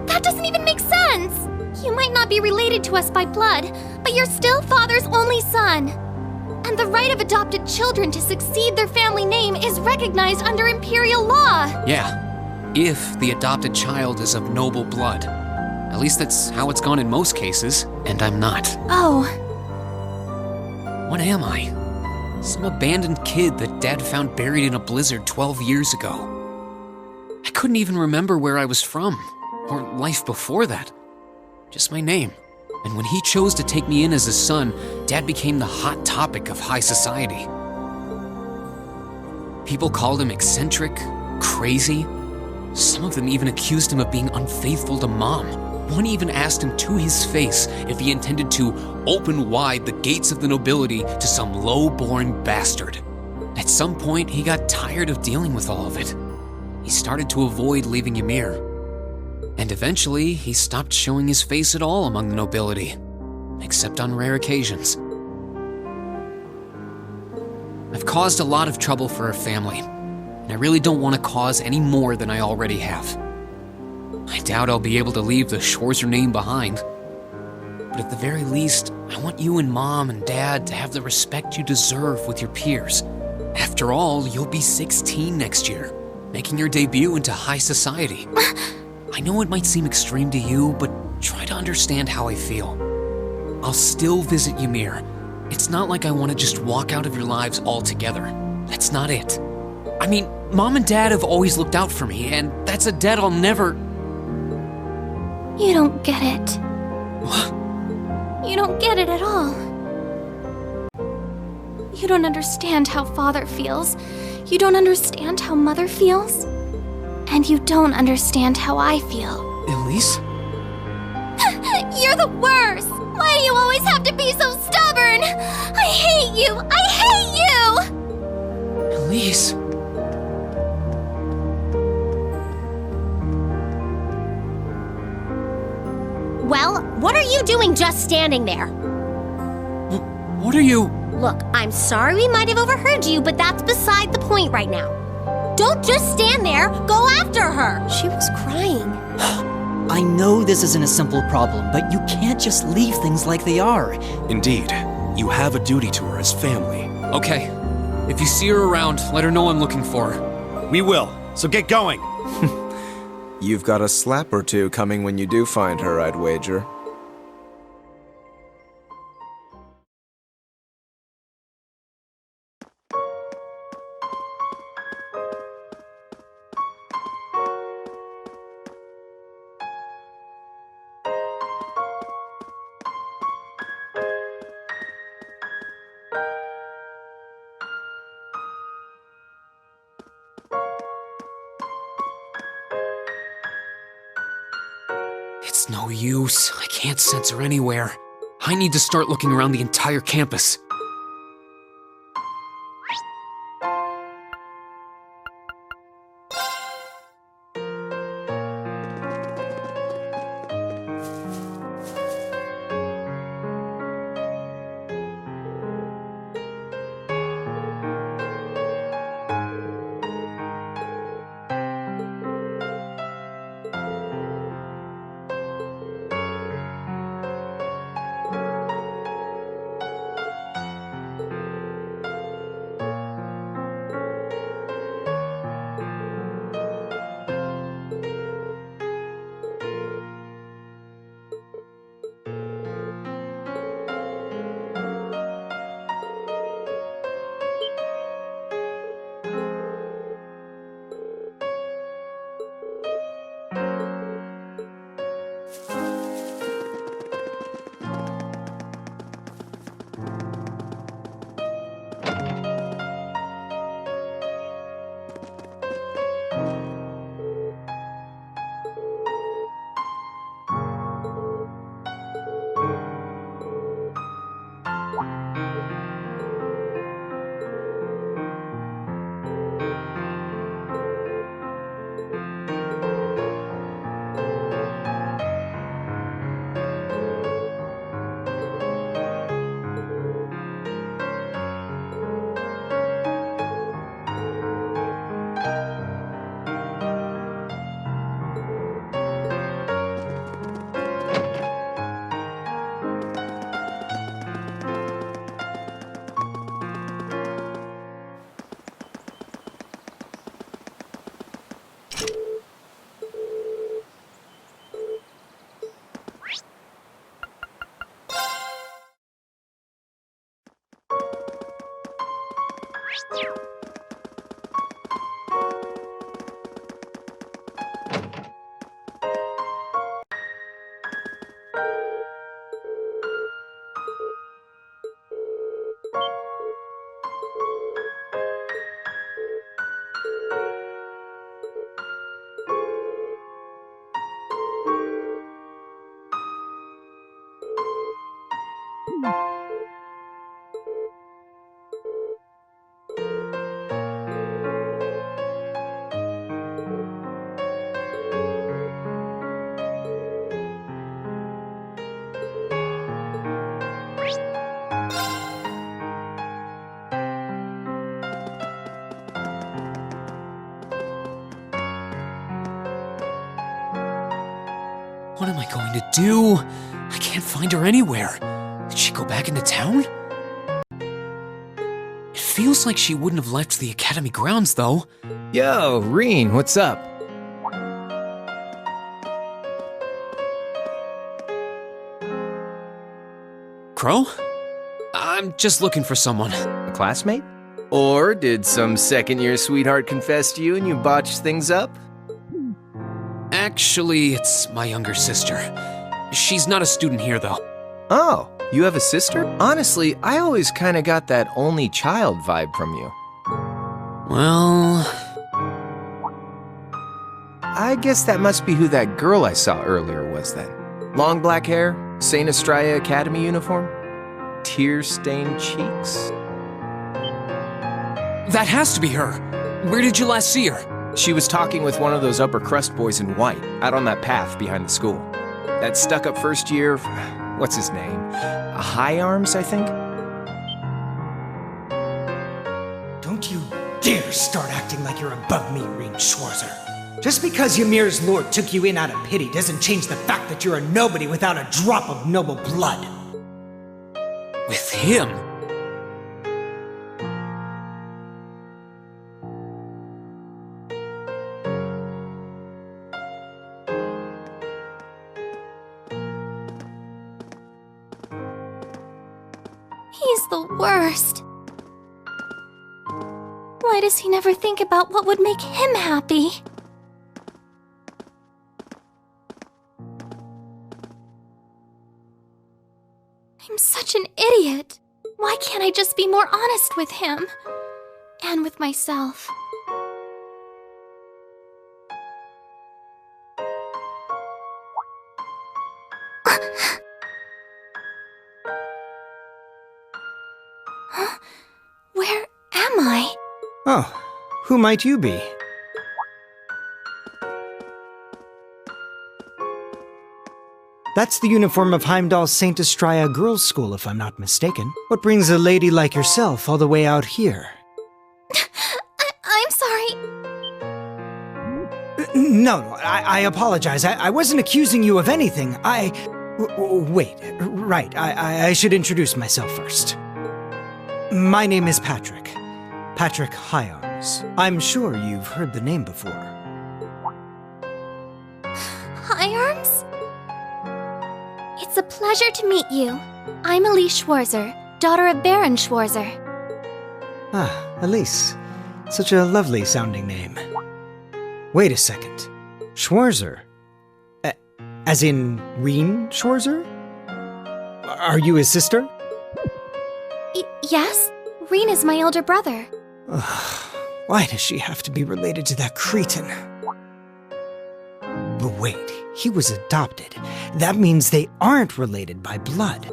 That doesn't even make sense! You might not be related to us by blood, but you're still Father's only son. And the right of adopted children to succeed their family name is recognized under Imperial law. Yeah, if the adopted child is of noble blood. At least that's how it's gone in most cases, and I'm not. Oh. What am I? Some abandoned kid that Dad found buried in a blizzard 12 years ago. I couldn't even remember where I was from, or life before that. Just my name. And when he chose to take me in as his son, Dad became the hot topic of high society. People called him eccentric, crazy. Some of them even accused him of being unfaithful to Mom. One even asked him to his face if he intended to open wide the gates of the nobility to some low-born bastard. At some point, he got tired of dealing with all of it. He started to avoid leaving Ymir. And eventually, he stopped showing his face at all among the nobility, except on rare occasions. I've caused a lot of trouble for our family, and I really don't want to cause any more than I already have. I doubt I'll be able to leave the Schwarzer name behind, but at the very least, I want you and Mom and Dad to have the respect you deserve with your peers. After all, you'll be 16 next year, making your debut into high society. I know it might seem extreme to you, but try to understand how I feel. I'll still visit Ymir. It's not like I want to just walk out of your lives altogether. That's not it. I mean, Mom and Dad have always looked out for me, and that's a debt I'll never... You don't get it. What? You don't get it at all. You don't understand how Father feels. You don't understand how Mother feels. And you don't understand how I feel. Elise? You're the worst! Why do you always have to be so stubborn? I hate you! I hate you! Elise... Well, what are you doing just standing there? What are you... Look, I'm sorry we might have overheard you, but that's beside the point right now. Don't just stand there, go after her! She was crying. I know this isn't a simple problem, but you can't just leave things like they are. Indeed, you have a duty to her as family. Okay, if you see her around, let her know I'm looking for her. We will, so get going. You've got a slap or two coming when you do find her, I'd wager. It's no use. I can't sense her anywhere. I need to start looking around the entire campus. What am I going to do? I can't find her anywhere. Did she go back into town? It feels like she wouldn't have left the academy grounds, though. Yo, Reen, what's up? Crow? I'm just looking for someone. A classmate? Or did some second-year sweetheart confess to you and you botched things up? Actually, it's my younger sister. She's not a student here, though. Oh, you have a sister? Honestly, I always kind of got that only child vibe from you. Well... I guess that must be who that girl I saw earlier was then. Long black hair, St. Estraya Academy uniform, tear-stained cheeks. That has to be her. Where did you last see her? She was talking with one of those upper crust boys in white, out on that path behind the school. That stuck-up first year, what's his name? High Arms, I think? Don't you dare start acting like you're above me, Reen Schwarzer. Just because Ymir's lord took you in out of pity doesn't change the fact that you're a nobody without a drop of noble blood. With him? He's the worst. Why does he never think about what would make him happy? I'm such an idiot. Why can't I just be more honest with him? And with myself. Huh? Where am I? Oh, who might you be? That's the uniform of Heimdall's St. Estraya Girls' School, if I'm not mistaken. What brings a lady like yourself all the way out here? I'm sorry. No, I apologize. I wasn't accusing you of anything. Wait, right, I should introduce myself first. My name is Patrick. Patrick High Arms. I'm sure you've heard the name before. Hi, Arms? It's a pleasure to meet you. I'm Elise Schwarzer, daughter of Baron Schwarzer. Ah, Elise. Such a lovely sounding name. Wait a second. Schwarzer? As in Reen Schwarzer? Are you his sister? Yes, Reen is my older brother. Why does she have to be related to that cretin? But wait, he was adopted. That means they aren't related by blood.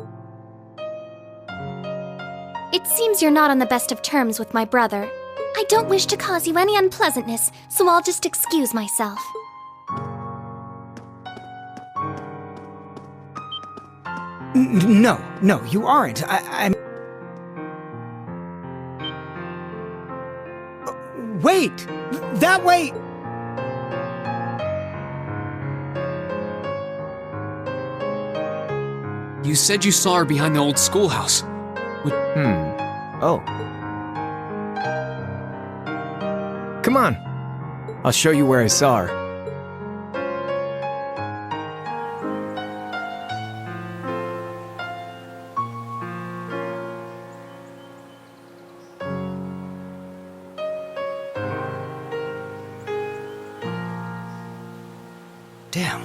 It seems you're not on the best of terms with my brother. I don't wish to cause you any unpleasantness, so I'll just excuse myself. No, you aren't. I'm... Wait! That way! You said you saw her behind the old schoolhouse. Oh. Come on. I'll show you where I saw her. Damn.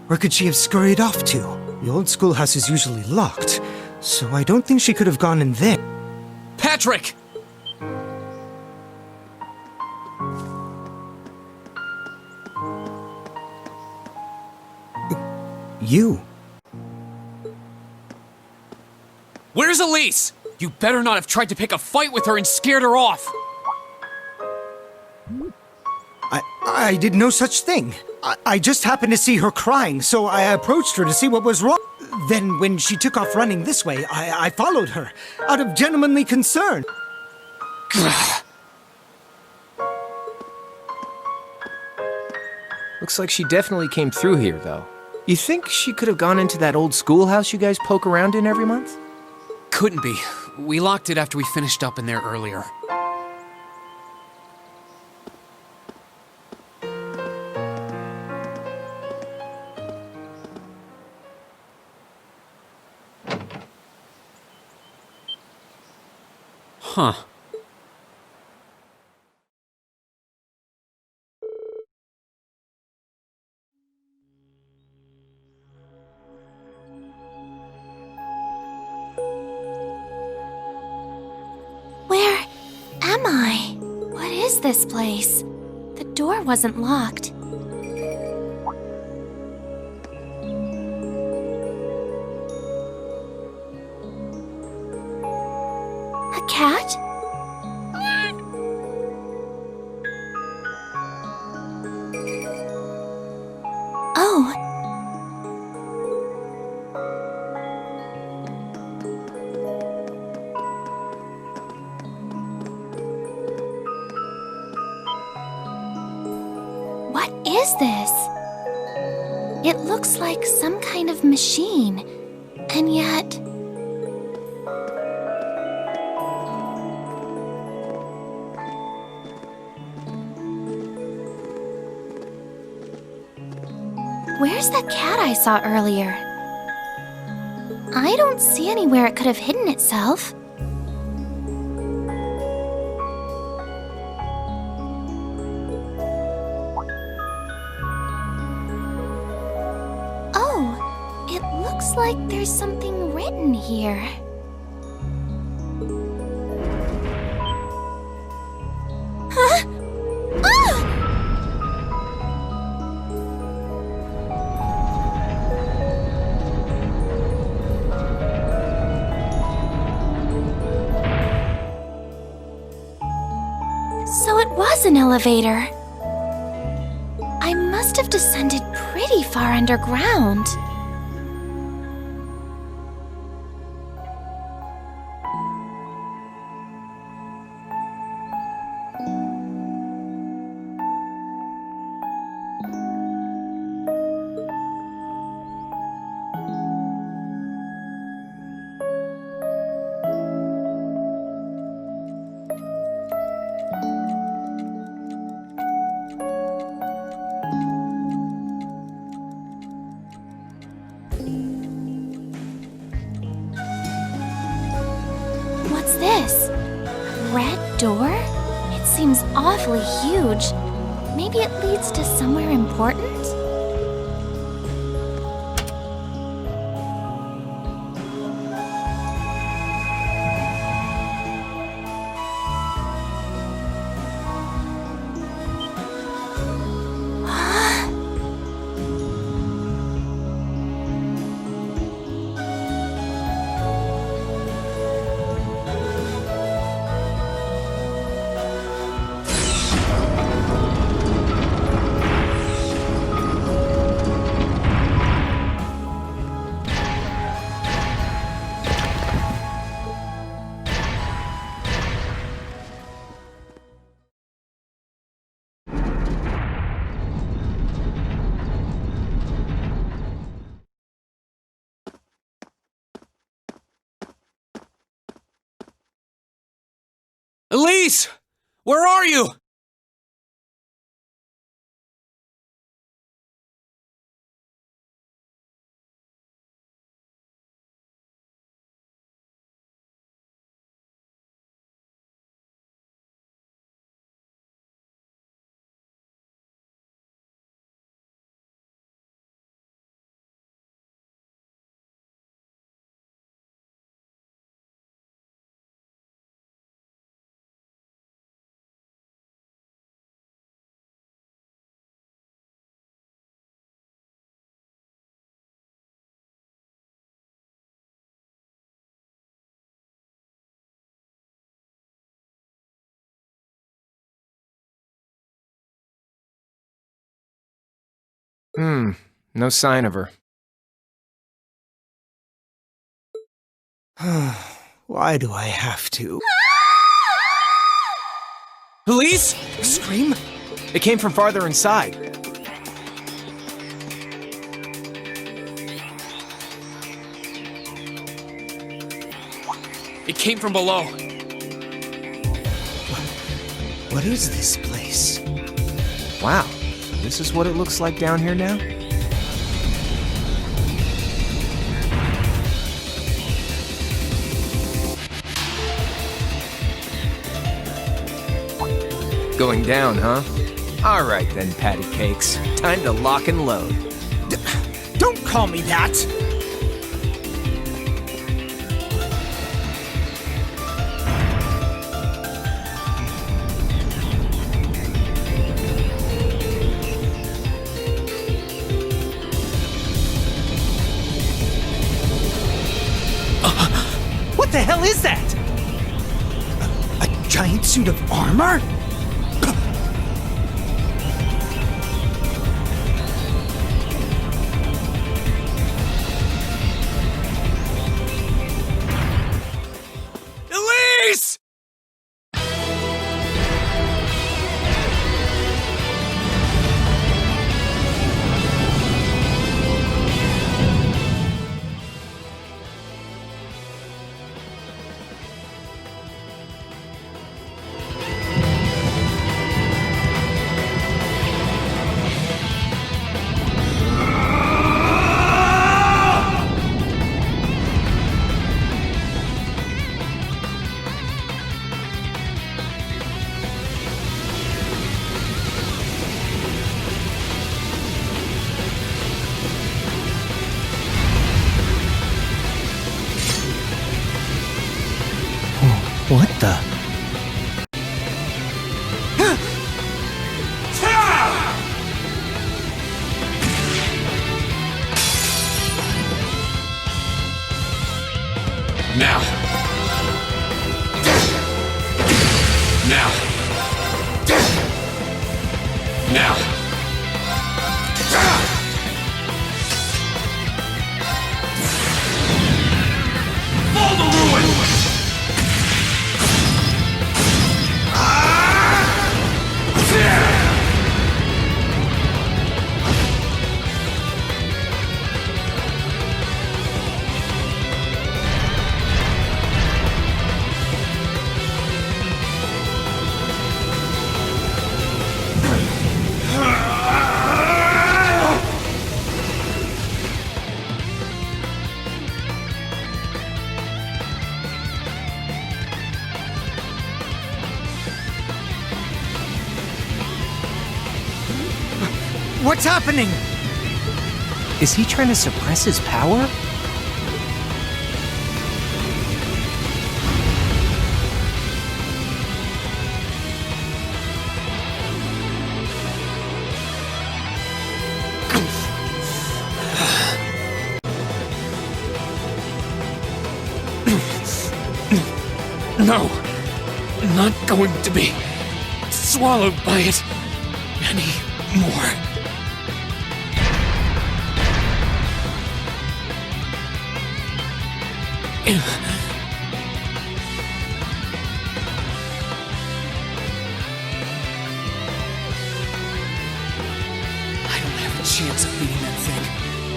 Where could she have scurried off to? The old schoolhouse is usually locked, so I don't think she could have gone in there. Patrick! You? Where's Elise? You better not have tried to pick a fight with her and scared her off. I did no such thing. I just happened to see her crying, so I approached her to see what was wrong. Then when she took off running this way, I followed her, out of gentlemanly concern. Looks like she definitely came through here, though. You think she could have gone into that old schoolhouse you guys poke around in every month? Couldn't be. We locked it after we finished up in there earlier. Huh. Where am I? What is this place? The door wasn't locked. A cat? Oh. What is this? It looks like some kind of machine, and yet... Where's that cat I saw earlier? I don't see anywhere it could have hidden itself. Oh, it looks like there's something written here. Huh? Ah! So it was an elevator. I must have descended pretty far underground. What's this? Red door? It seems awfully huge. Maybe it leads to somewhere important? Elise! Where are you? No sign of her. Why do I have to? Elise? Scream? It came from farther inside. came from below. What is this place? Wow, this is what it looks like down here now? Going down, huh? All right then, patty cakes. Time to lock and load. Don't call me that! What the hell is that? A giant suit of armor? Elise! What the? Now. Now. Now. Fall the ruin! What's happening? Is he trying to suppress his power? No, I'm not going to be swallowed by it anymore. I don't have a chance of beating that thing,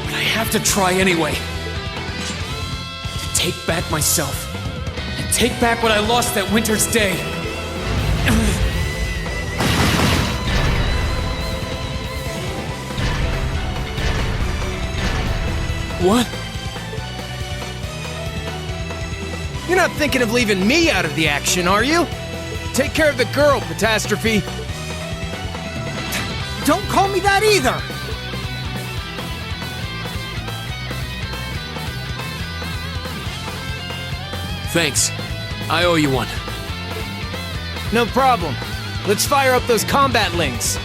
but I have to try anyway. To take back myself. And take back what I lost that winter's day. What? You're not thinking of leaving me out of the action, are you? Take care of the girl, Catastrophe. Don't call me that either! Thanks. I owe you one. No problem. Let's fire up those combat links.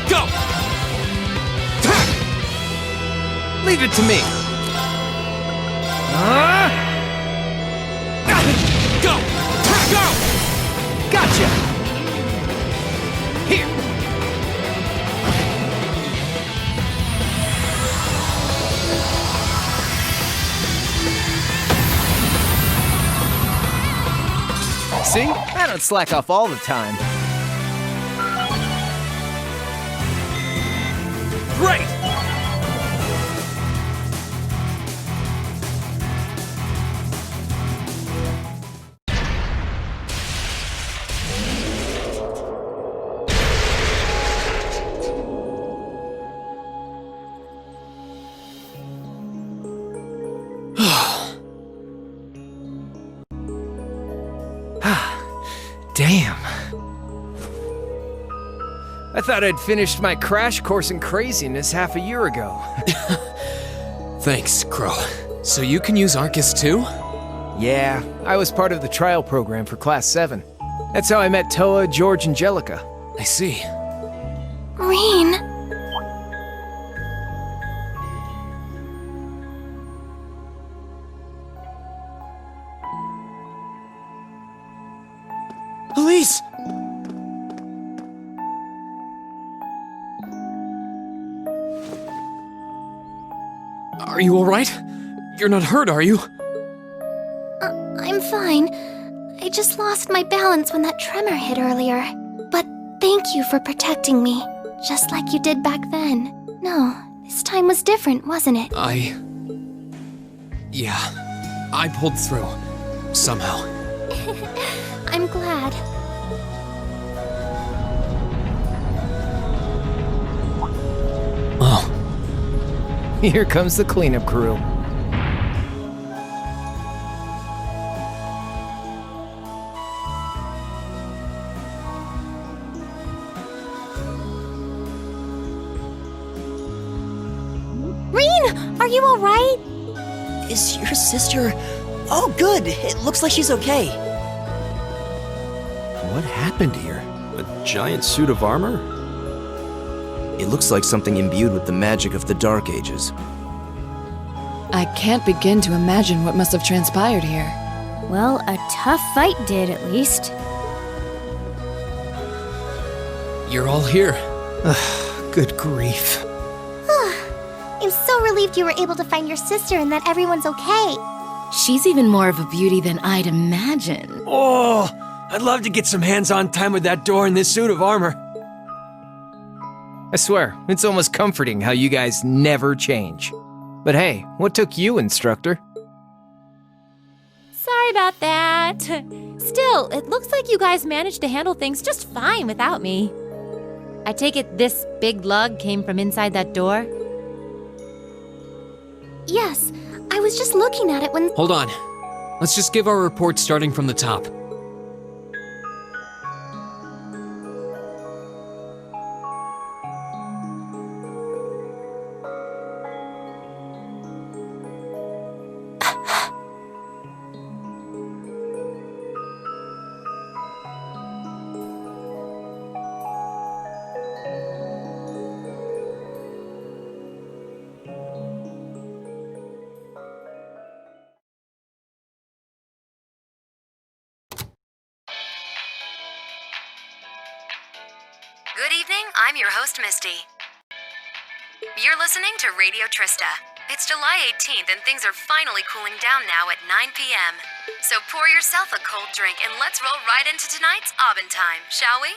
Go! Leave it to me. Go! Go! Gotcha! Here! See? I don't slack off all the time. Great! Damn. I thought I'd finished my crash course in craziness half a year ago. Thanks, Crow. So you can use Arcus too? Yeah, I was part of the trial program for Class 7. That's how I met Toa, George, and Jellica. I see. Reen. Police! Are you alright? You're not hurt, are you? I'm fine. I just lost my balance when that tremor hit earlier. But thank you for protecting me, just like you did back then. No, this time was different, wasn't it? Yeah, I pulled through. Somehow. I'm glad. Oh. Here comes the cleanup crew. Reen, are you alright? Is your sister... Oh, good. It looks like she's okay. What happened here? A giant suit of armor? It looks like something imbued with the magic of the Dark Ages. I can't begin to imagine what must have transpired here. Well, a tough fight did, at least. You're all here. Good grief. I'm so relieved you were able to find your sister and that everyone's okay. She's even more of a beauty than I'd imagine. Oh, I'd love to get some hands-on time with that door in this suit of armor. I swear, it's almost comforting how you guys never change. But hey, what took you, instructor? Sorry about that. Still, it looks like you guys managed to handle things just fine without me. I take it this big lug came from inside that door? Yes, I was just looking at it when... Hold on. Let's just give our report starting from the top. Good evening, I'm your host, Misty. You're listening to Radio Trista. It's July 18th and things are finally cooling down now at 9 p.m. So pour yourself a cold drink and let's roll right into tonight's Aubin time, shall we?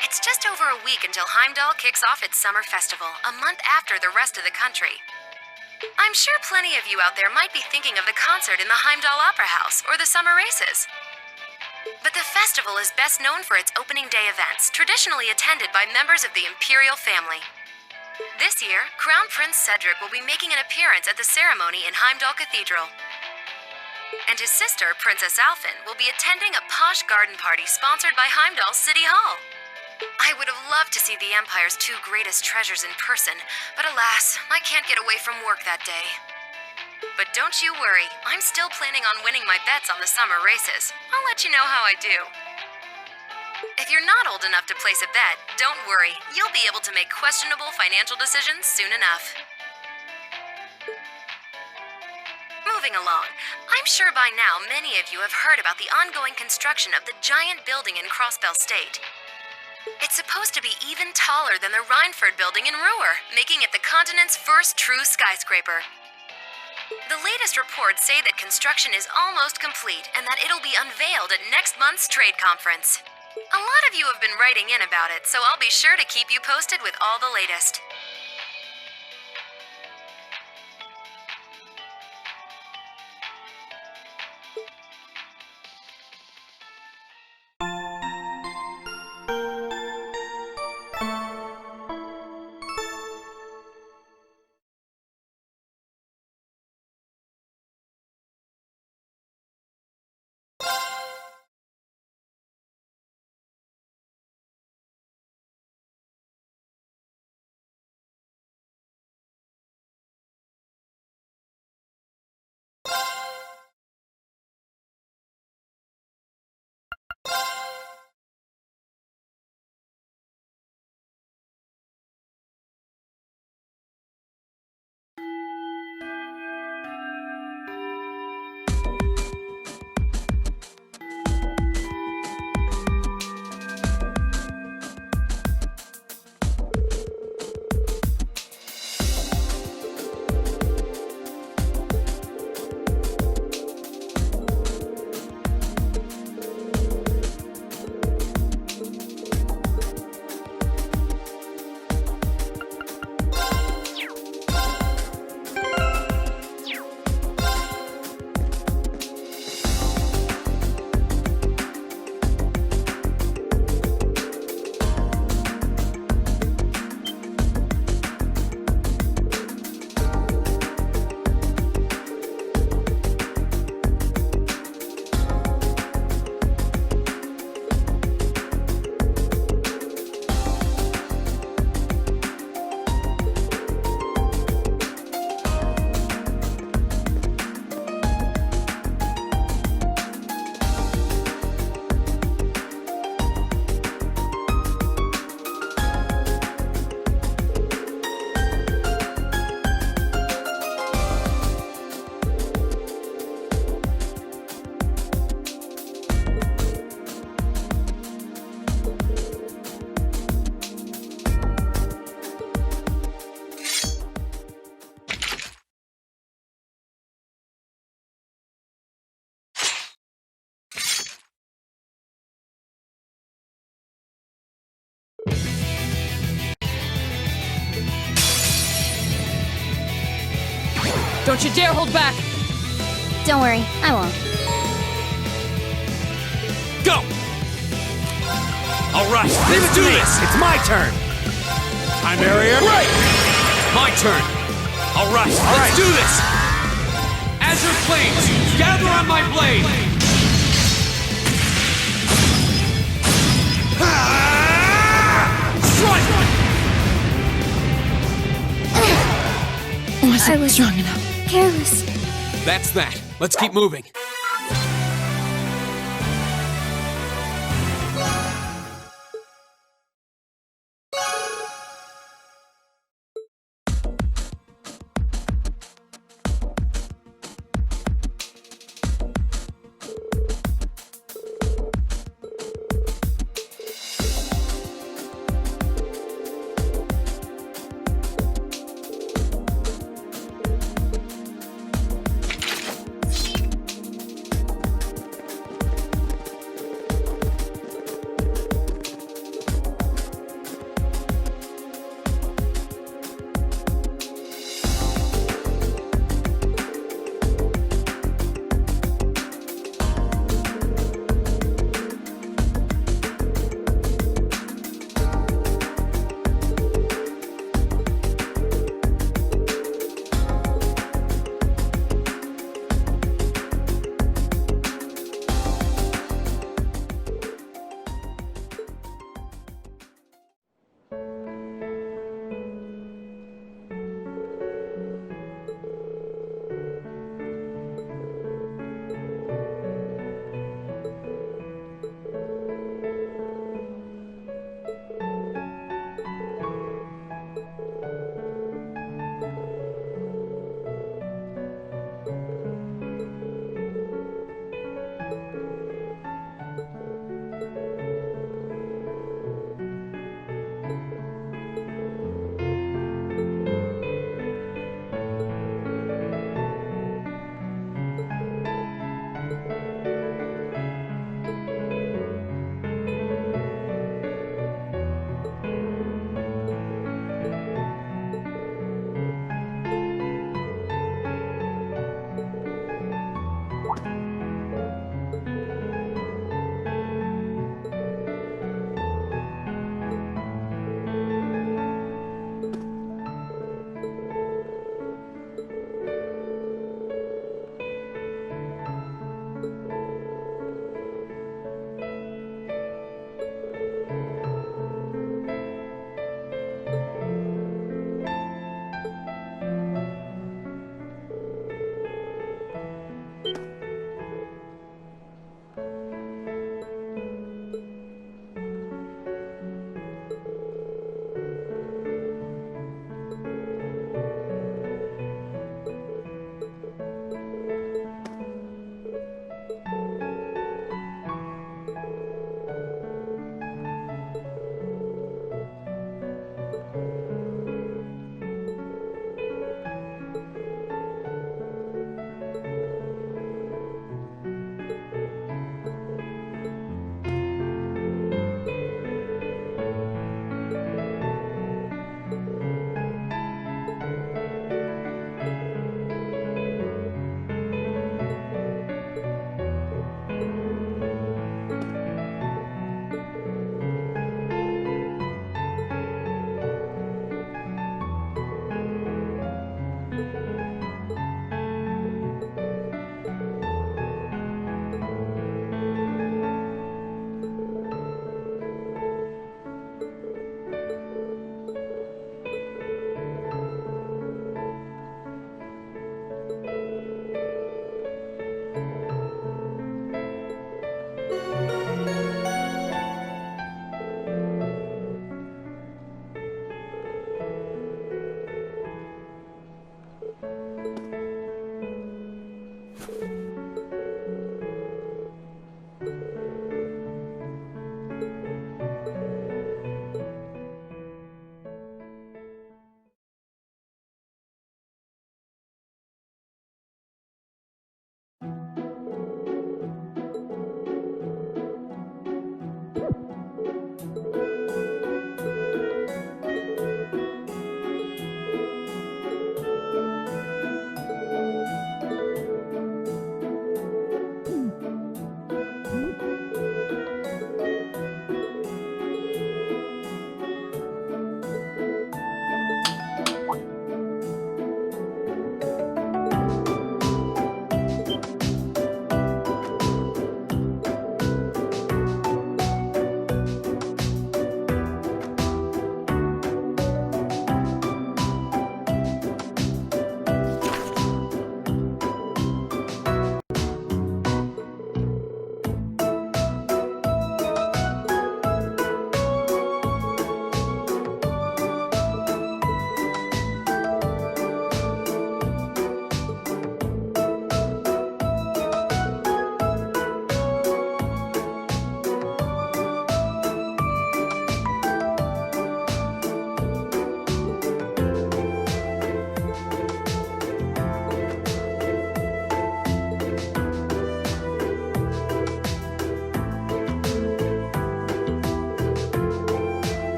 It's just over a week until Heimdallr kicks off its summer festival, a month after the rest of the country. I'm sure plenty of you out there might be thinking of the concert in the Heimdallr Opera House or the summer races. But the festival is best known for its opening day events, traditionally attended by members of the Imperial family. This year, Crown Prince Cedric will be making an appearance at the ceremony in Heimdallr Cathedral. And his sister, Princess Alphen, will be attending a posh garden party sponsored by Heimdall City Hall. I would have loved to see the Empire's two greatest treasures in person, but alas, I can't get away from work that day. But don't you worry, I'm still planning on winning my bets on the summer races. I'll let you know how I do. If you're not old enough to place a bet, don't worry, you'll be able to make questionable financial decisions soon enough. Moving along, I'm sure by now many of you have heard about the ongoing construction of the giant building in Crossbell State. It's supposed to be even taller than the Rhineford building in Ruhr, making it the continent's first true skyscraper. The latest reports say that construction is almost complete and that it'll be unveiled at next month's trade conference. A lot of you have been writing in about it, so I'll be sure to keep you posted with all the latest. Don't you dare hold back! Don't worry, I won't. Go! All right, let's do this! It's my turn! Time barrier. Right! My turn! All right, let's do this! Azure Flames, gather on my blade! I was strong enough. Careless. That's that. Let's keep moving.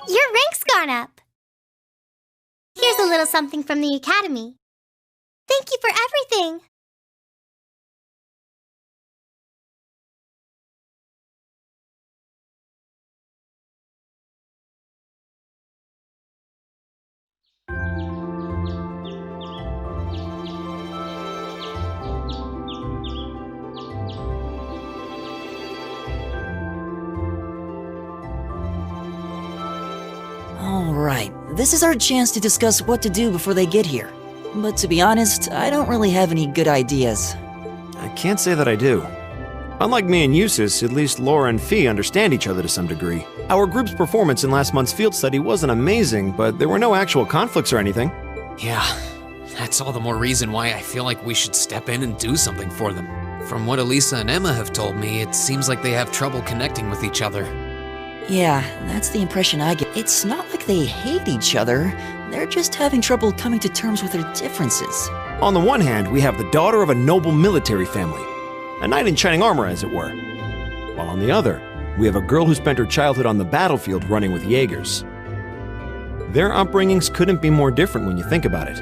Your rank's gone up. Here's a little something from the Academy. Thank you for everything. Alright, this is our chance to discuss what to do before they get here. But to be honest, I don't really have any good ideas. I can't say that I do. Unlike me and Eustace, at least Laura and Fee understand each other to some degree. Our group's performance in last month's field study wasn't amazing, but there were no actual conflicts or anything. Yeah, that's all the more reason why I feel like we should step in and do something for them. From what Elisa and Emma have told me, it seems like they have trouble connecting with each other. Yeah, that's the impression I get. It's not like they hate each other, they're just having trouble coming to terms with their differences. On the one hand, we have the daughter of a noble military family, a knight in shining armor, as it were. While on the other, we have a girl who spent her childhood on the battlefield running with Jaegers. Their upbringings couldn't be more different when you think about it.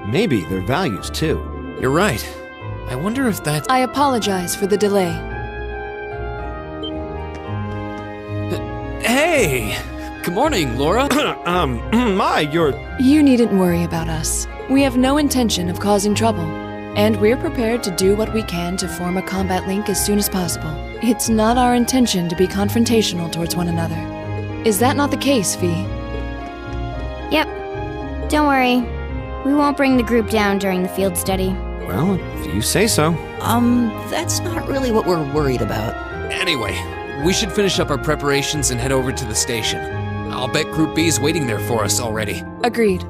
Maybe their values, too. You're right. I wonder if that... I apologize for the delay. Hey! Good morning, Laura. You needn't worry about us. We have no intention of causing trouble, and we're prepared to do what we can to form a combat link as soon as possible. It's not our intention to be confrontational towards one another. Is that not the case, Fee? Yep. Don't worry. We won't bring the group down during the field study. Well, if you say so. That's not really what we're worried about. Anyway, we should finish up our preparations and head over to the station. I'll bet Group B is waiting there for us already. Agreed.